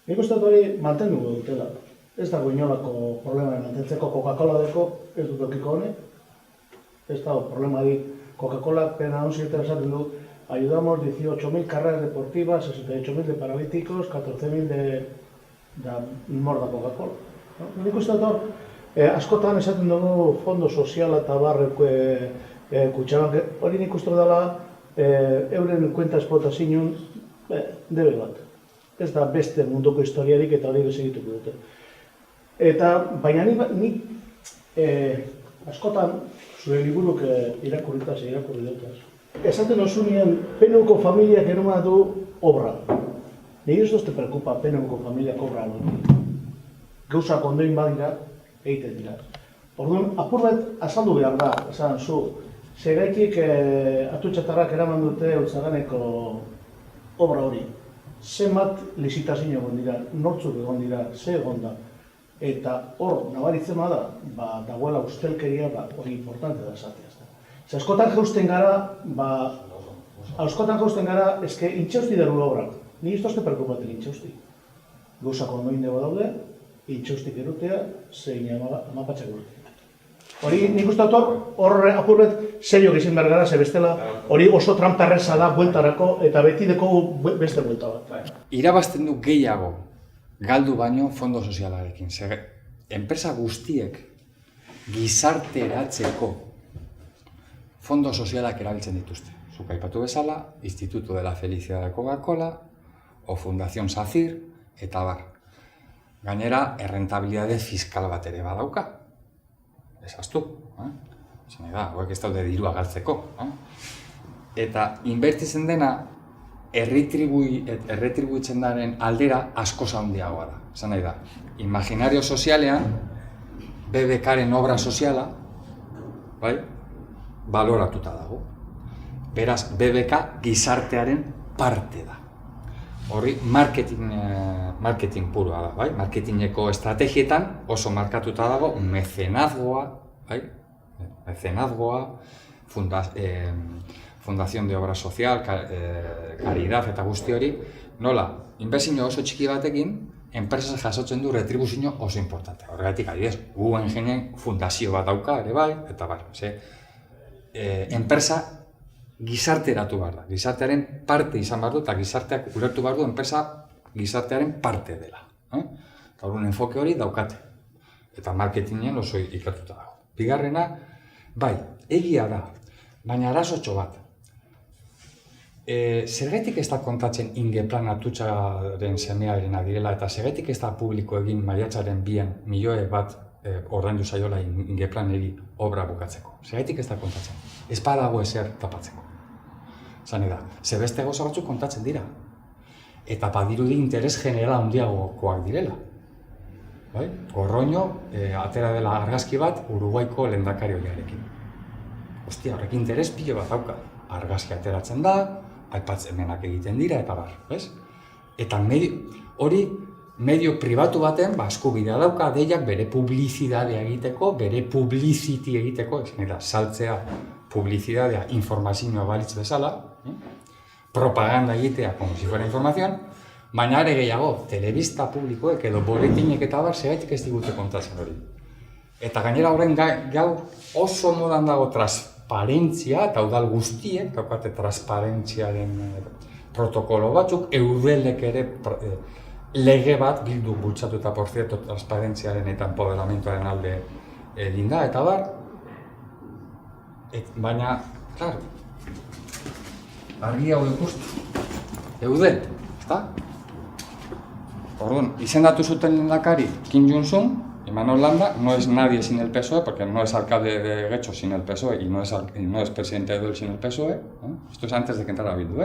Nik uste hori mantendu dutela. Ez dago inolako problema mantentzeko Coca-Cola deko, ez dut okiko honek. Ez dago problema di Coca-Cola pena esaten du, ayudamos 18.000 carreras deportivas, 68.000 de paralíticos, 14.000 de morda Coca-Cola. Nik uste hor, askotan esaten dugu fondo soziala eta barreko Kutxabank, hori nik uste dela euren kuenta esplotazioen debe bat. Ez da beste munduko historiarik eta hori bezegituko dute. Eta, baina nik askotan zure liburuk irakurri dutaz. Esaten osunien, PNVko familiak eroman du obra. Nire ez dozte preocupa PNVko familiak obra hori. Gauzak ondoin badira, egiten dira. Orduan, apur bat azaldu behar da, esan zu, segaitik atutxatarrak eraman dute Holtzaganeko obra hori. Zenbat lizitazio egon dira, nortzuk egon dira, ze egon da. Eta hor, nabaritzen da, dagoela ustelkeria, hori importante da esatea. Askotan jausten gara, eske intxausti daru obrak. Ni ez dozte perkupaten intxausti. Gauzak ondoin deba daude, intxaustik erutea, zein amapatxak urte. Hori nik uste dut hor apurret serio gizien behar gara, ze bestela hori oso tramparreza da bueltarako eta beti deko beste buelta bat. Irabazten du gehiago galdu baino fondo sozialarekin. Enpresa guztiek gizarteratzeko fondo sozialak erabiltzen dituzte. Zuk aipatu bezala, Instituto de la Felicidad de Coca-Cola, o Fundación SACIR, eta bar. Gainera, errentabilidade fiskal bat ere badauka. Ezaztu. Zene da, hauek ez daude dirua galtzeko. Eta inbertitzen dena, erretribuitzen daren aldera asko handiagoa da. Esan nahi da, imaginario sozialean, BBKaren obra soziala, bai, baloratuta dago. Beraz, BBK gizartearen parte da. Horri, marketing puroa da, bai? Marketingeko estrategietan oso markatuta dago mecenazgoa, bai? Mecenazgoa, Fundación de Obra Social, Caridad eta guzti hori, nola, inbertsio oso txiki batekin, enpresas jasotzen du retribuzio oso importante. Horregatik, adibidez, Guggenheim fundazio bat dauka ere bai, eta bar, enpresa gizarteratu behar da. Gizartearen parte izan behar du, eta gizarteak ulertu behar du enpresa gizartearen parte dela. Eta horren enfoke hori daukate. Eta marketingen oso ikertuta dago. Bigarrena, bai, egia da, baina arazotxo bat. Zergatik ez da kontatzen Ingeplan atutxaren semearena direla, eta zergatik ez da publiko egin maiatzaren 2 bat ordaindu zaiola Ingeplaneri obra bukatzeko. Zergatik ez da kontatzen. Ez badago ezer tapatzeko. Zane da, ze beste gauza batzuk kontatzen dira. Eta badirudi interes generala handiagokoak direla. Bai? Gorroño, atera dela argazki bat Uruguaiko lehendakari ohiarekin. Ostia, horrek interes pilo bat dauka. Argazki ateratzen da, aipatzemenak egiten dira, eta bar, bez? Eta hori medio pribatu baten, eskubidea dauka, deiak bere publizidadea egiteko, bere publicity egiteko, eta saltzea publizidadea informazioa balitz bezala, propaganda egitea, como si fuera información, baina ere gehiago, telebista publikoek edo boletinek eta bar, zergatik ez digute kontatzen hori. Eta gainera horren gaur oso modan dago transparentzia, eta udal guztiek, daukate transparentziaren protokolo batzuk, eudelek ere lege bat bildu bultzatuta, por cierto, transparentziaren eta empoderamentuaren alde linda, eta bar, baina, claro, argi hau ikustu, eudel, ezta? Orduan, izendatu zuten lehendakari Kim Jong-un, Imanol Landa, no es nadie sin el PSOE, porque no es alcalde de Getxo sin el PSOE y no es presidente de Eudel sin el PSOE. Esto es antes de que entrara Bildu,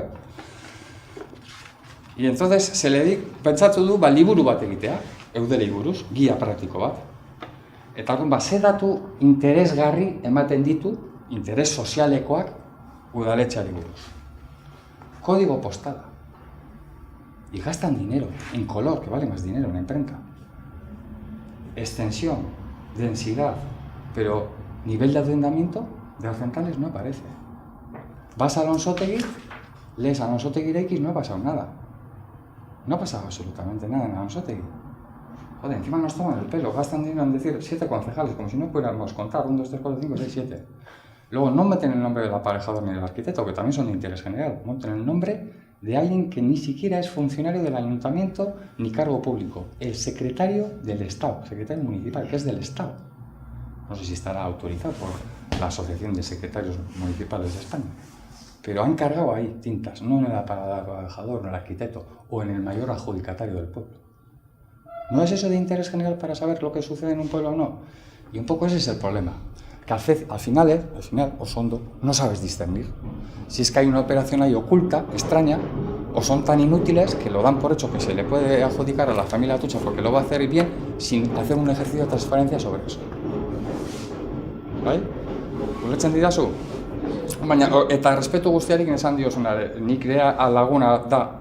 Y entonces se le pentsatu du liburu bat egitea, Eudelei buruz, guia praktiko bat. Eta orduan, ze datu interesgarri ematen ditu, interes sozialekoak udaletxeari buruz. Código postal. Y gastan dinero, en color, que vale más dinero, en imprenta. Extensión, densidad, pero nivel de arrendamiento de los centrales no aparece. Vas a Alonsotegui, lees Alonsotegui X, no ha pasado nada. No ha pasado absolutamente nada en Alonsotegui. Joder, encima nos toman el pelo, gastan dinero en decir 7 concejales, como si no pudiéramos contar 1, 2, 3, 4, 5, 6, 7. Luego no meten el nombre del aparejador ni del arquitecto, que también son de interés general, meten el nombre de alguien que ni siquiera es funcionario del ayuntamiento ni cargo público, el secretario del Estado, secretario municipal, que es del Estado. No sé si estará autorizado por la Asociación de Secretarios Municipales de España, pero han cargado ahí tintas, no en el aparejador, en el arquitecto o en el mayor adjudicatario del pueblo. ¿No es eso de interés general para saber lo que sucede en un pueblo o no? Y un poco ese es el problema. Que al final, Osondo, no sabes discernir. Si es que hay una operación ahí oculta, extraña, o son tan inútiles que lo dan por hecho que se le puede adjudicar a la familia Atutxa porque lo va a hacer bien sin hacer un ejercicio de transparencia sobre eso. Bai? Ulertzen didazu? Baina, eta respetu guztiarik esan diozunare, nik rea laguna da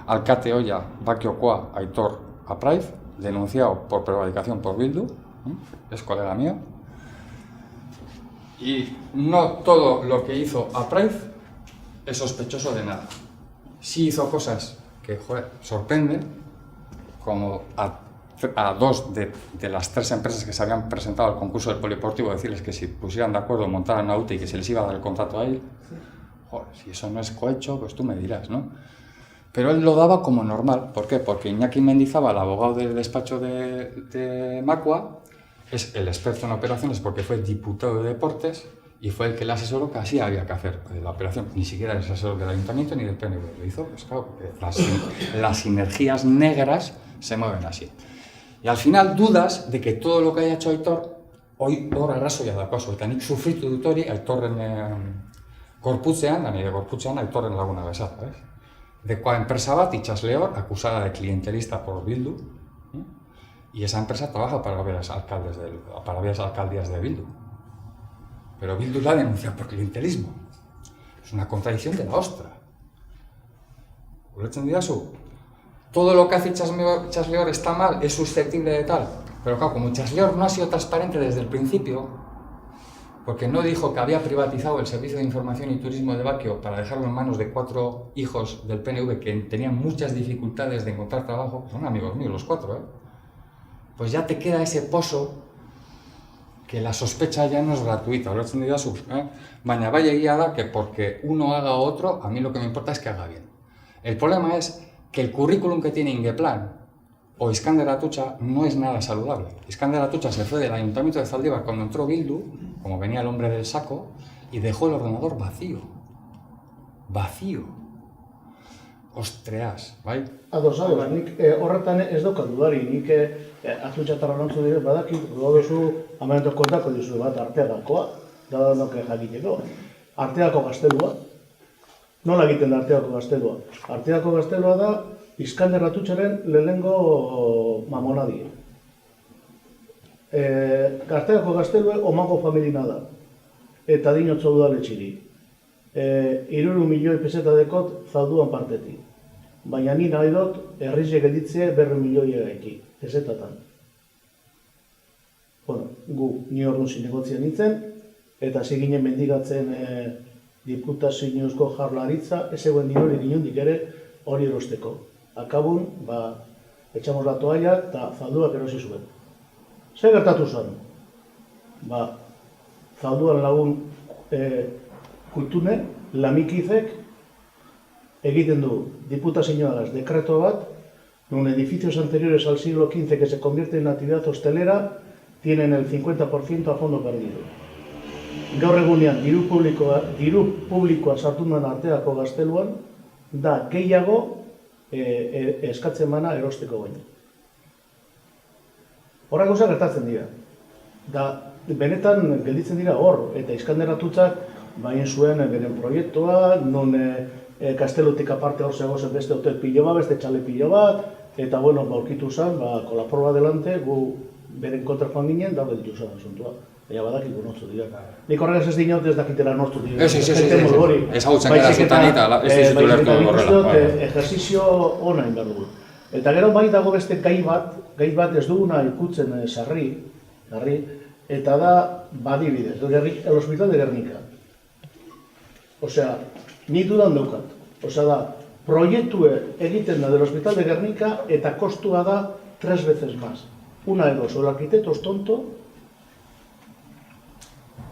alkate hoia Bakiokoa Aitor Apraiz, denunciado por prevaricación por Bildu, es colega mío. Y no todo lo que hizo Apraiz es sospechoso de nada. Sí hizo cosas que, sorprenden, como a 2 de las 3 empresas que se habían presentado al concurso del polideportivo, decirles que si pusieran de acuerdo montaran una UTE y que se les iba a dar el contrato a él. Joder, si eso no es cohecho, pues tú me dirás, ¿no? Pero él lo daba como normal. ¿Por qué? Porque Iñaki Mendizábal, el abogado del despacho de Macua, es el experto en operaciones porque fue diputado de deportes y fue el que le asesoró que así había que hacer la operación. Ni siquiera es asesor del ayuntamiento ni del PNV. Lo hizo, pues claro, porque las sinergias negras se mueven así. Y al final dudas de que todo lo que haya hecho Aitor, hoy arrazoia daukazu, eta nik sufritu dut hori Aitorren gorputzean, da nire gorputzean Aitorren laguna bezala, ¿ves? Dekoa enpresa bat, Itxasleor, acusada de clientelista por Bildu, ¿eh? Y esa empresa trabaja para varias alcaldías de Bildu. Pero Bildu la denuncia por clientelismo. Es una contradicción de la ostra. ¿Ulertzen didazu? Todo lo que hace Itxasleor está mal, es susceptible de tal. Pero claro, como Itxasleor no ha sido transparente desde el principio, porque no dijo que había privatizado el Servicio de Información y Turismo de Baquio para dejarlo en manos de 4 hijos del PNV que tenían muchas dificultades de encontrar trabajo, son amigos míos los 4, pues ya te queda ese pozo que la sospecha ya no es gratuita, ulertzen didazu, baina bai egia da que porque uno haga otro, a mí lo que me importa es que haga bien. El problema es que el currículum que tiene Ingeplan o Iskander Atutxa no es nada saludable. Iskander Atutxa se fue del Ayuntamiento de Zaldibar cuando entró Bildu, como venía el hombre del saco, y dejó el ordenador vacío. Vacío. Ostreas, bai? Ados, nik horretan ez daukat dudari, nik Atutxatarra nontzu dire, badakit, duzu, amenetok kontako dizu bat Arteagakoa, da doke jakiteko. Arteagako gaztelua. Nola egiten da Arteagako gaztelua? Arteagako gaztelua da Iskander Atutxaren lehenengo mamonadia. Arteagako gaztelue omango familina da, eta dinotzo udaletxiri. 3 milioi peseta dekot zauduan partetik. Baina ni nahi dut herrize gelditzea 2 milioi eki, pesetatan. Bueno, ni orduan zinegotzia nintzen, eta ziginen mendigatzen diputaziozko jarlaritza, ez egoen dinorik inondik ere hori erosteko. Akabun, etxamos la toalla eta zalduak erosi zuen. Zer gertatu zen? Zalduan lagun kultune, Lamikizek egiten du diputazioagaz dekreto bat, non edificios anteriores al siglo XV que se convierten en actividad hostelera tienen el 50% a fondo perdido. Gaur egunean diru publikoa sartu den Arteagako gazteluan da gehiago eskatzen bana erosteko baino. Horrak gauza gertatzen dira. Da, benetan gelditzen dira hor, eta Iskander Atutxak bain zuen beren proiektua, non Kastelutik aparte hor zegozen beste hotel pilo bat, beste txale pilo bat, eta bueno, aurkitu zen, con la proba delante, gu beren kontra joan ginen, da gelditu zen asuntua. Baina badakiko nortzu dira. Nik horregaz ez dinot ez dakitela nortzu dira. Ez hau txan gara zutan eta ez dizutu lertu horrela. Ejerzizio hona inbar dugu. Eta gero bai dago beste gai bat ez duguna ikutzen sarri, eta da badibidez, el Hospital de Gernika. Osea, ni dudan daukat. Osea da, proiektue egiten da del Hospital de Gernika eta kostua da 3 veces más. Una de dos, o el arquitecto es tonto,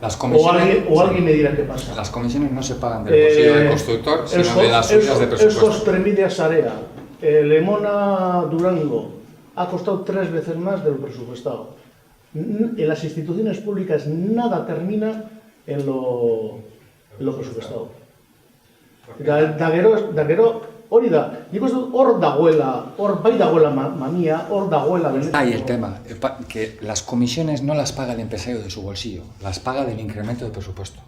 o alguien me dirá qué pasa. Las comisiones no se pagan del bolsillo del constructor, sino de las suyas de presupuesto. Euskos Trenbidea Sarea, Lemona Durango, ha costado 3 veces más de lo presupuestado. En las instituciones públicas nada termina en lo presupuestado. Da gero, hori da, nik uste dut hor bai dagoela mamia, hor dagoela... Ahí el tema, que las comisiones no las paga el empresario de su bolsillo, las paga del incremento de presupuesto.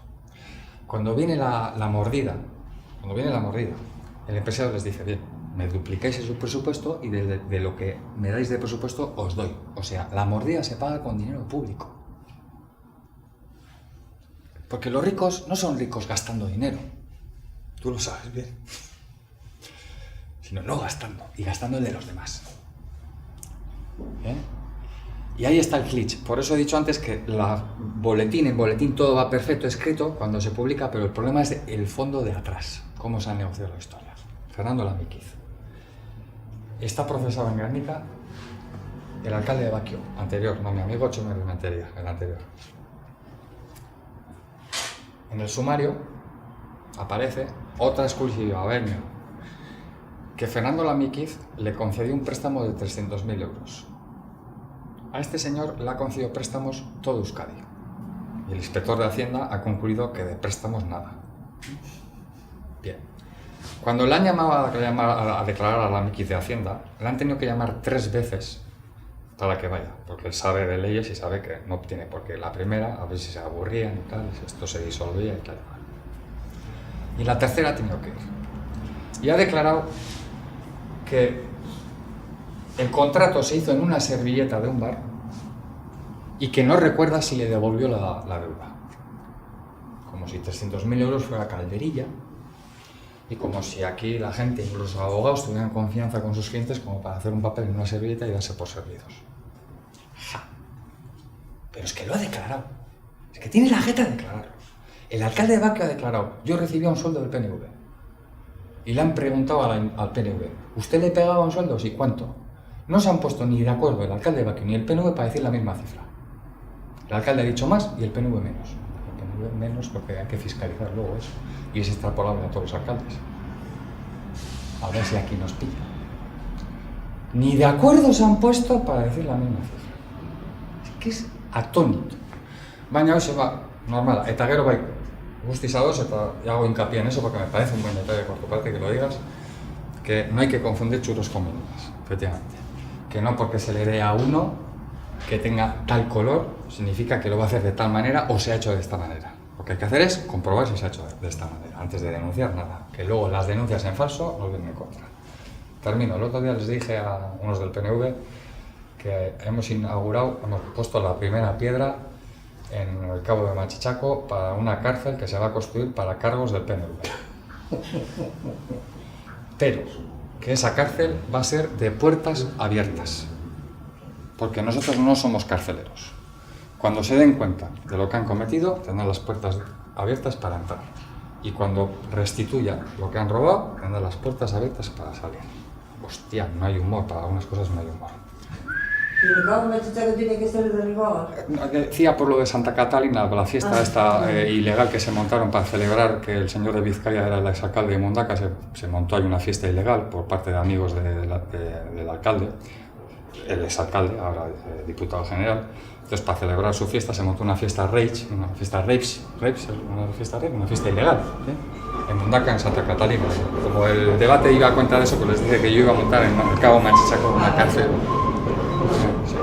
Cuando viene la mordida, el empresario les dice, bien, me duplicáis su presupuesto y de lo que me dais de presupuesto os doy. O sea, la mordida se paga con dinero público. Porque los ricos no son ricos gastando dinero. Tú lo sabes bien. Sino no gastando, y gastando el de los demás. Y ahí está el glitch. Por eso he dicho antes que en boletín todo va perfecto escrito cuando se publica, pero el problema es el fondo de atrás. Cómo se ha negociado la historia. Fernando Lamíquiz. Está procesado en Gernika el alcalde de Baquio, anterior, no mi amigo Chomer, el anterior. En el sumario aparece otra exclusiva, que Fernando Lamíquiz le concedió un préstamo de 300.000 euros. A este señor le ha concedido préstamos todo Euskadi. Y el inspector de Hacienda ha concluido que de préstamos nada. Bien. Cuando le han llamado a declarar a Lamíquiz de Hacienda, le han tenido que llamar 3 veces para que vaya, porque él sabe de leyes y sabe que no tiene por qué. La primera, a ver si se aburrían y tal, esto se disolvía y tal. Y la tercera ha tenido que ir. Y ha declarado que el contrato se hizo en una servilleta de un bar y que no recuerda si le devolvió la deuda. Como si 300.000 euros fuera calderilla y como si aquí la gente, incluso abogados, tuvieran confianza con sus clientes como para hacer un papel en una servilleta y darse por servidos. Ja. Pero es que lo ha declarado. Es que tiene la jeta de declararlo. El alcalde de Baquio ha declarado: yo recibía un sueldo del PNV. Y le han preguntado al PNV: ¿usted le pegaba un sueldo? Sí, ¿cuánto? No se han puesto ni de acuerdo el alcalde de Baquio ni el PNV para decir la misma cifra. El alcalde ha dicho más y el PNV menos. El PNV menos porque hay que fiscalizar luego eso. Y es extrapolable a todos los alcaldes. A ver si aquí nos pilla. Ni de acuerdo se han puesto para decir la misma cifra. Es que es atónito. Baina hoxe normala, eta gero bai, guztiz ados, eta hago hincapié en eso porque me parece un buen detalle por tu parte que lo digas, que no hay que confundir churros con merinas, efectivamente. Que no porque se le dé a uno que tenga tal color, significa que lo va a hacer de tal manera o se ha hecho de esta manera. Lo que hay que hacer es comprobar si se ha hecho de esta manera, antes de denunciar nada. Que luego las denuncias en falso nos vienen en contra. Termino, el otro día les dije a unos del PNV que hemos puesto la primera piedra en el Cabo de Machichaco para una cárcel que se va a construir para cargos del PNV. Pero que esa cárcel va a ser de puertas abiertas, porque nosotros no somos carceleros. Cuando se den cuenta de lo que han cometido, tendrán las puertas abiertas para entrar. Y cuando restituyan lo que han robado, tendrán las puertas abiertas para salir. Hostia, no hay humor, para algunas cosas no hay humor. ¿Y el Cabo de Machichaco tiene que ser de rigor? Decía por lo de Santa Catalina, la fiesta esta ilegal que se montaron para celebrar que el señor de Vizcaya era el exalcalde de Mundaca, se montó ahí una fiesta ilegal por parte de amigos del alcalde, el exalcalde, ahora diputado general. Entonces, para celebrar su fiesta se montó una fiesta rage, una fiesta ilegal, ¿sí? En Mundaca, en Santa Catalina. Como el debate iba a cuenta de eso, pues les dije que yo iba a montar en el Cabo Machichaco una cárcel. Sí.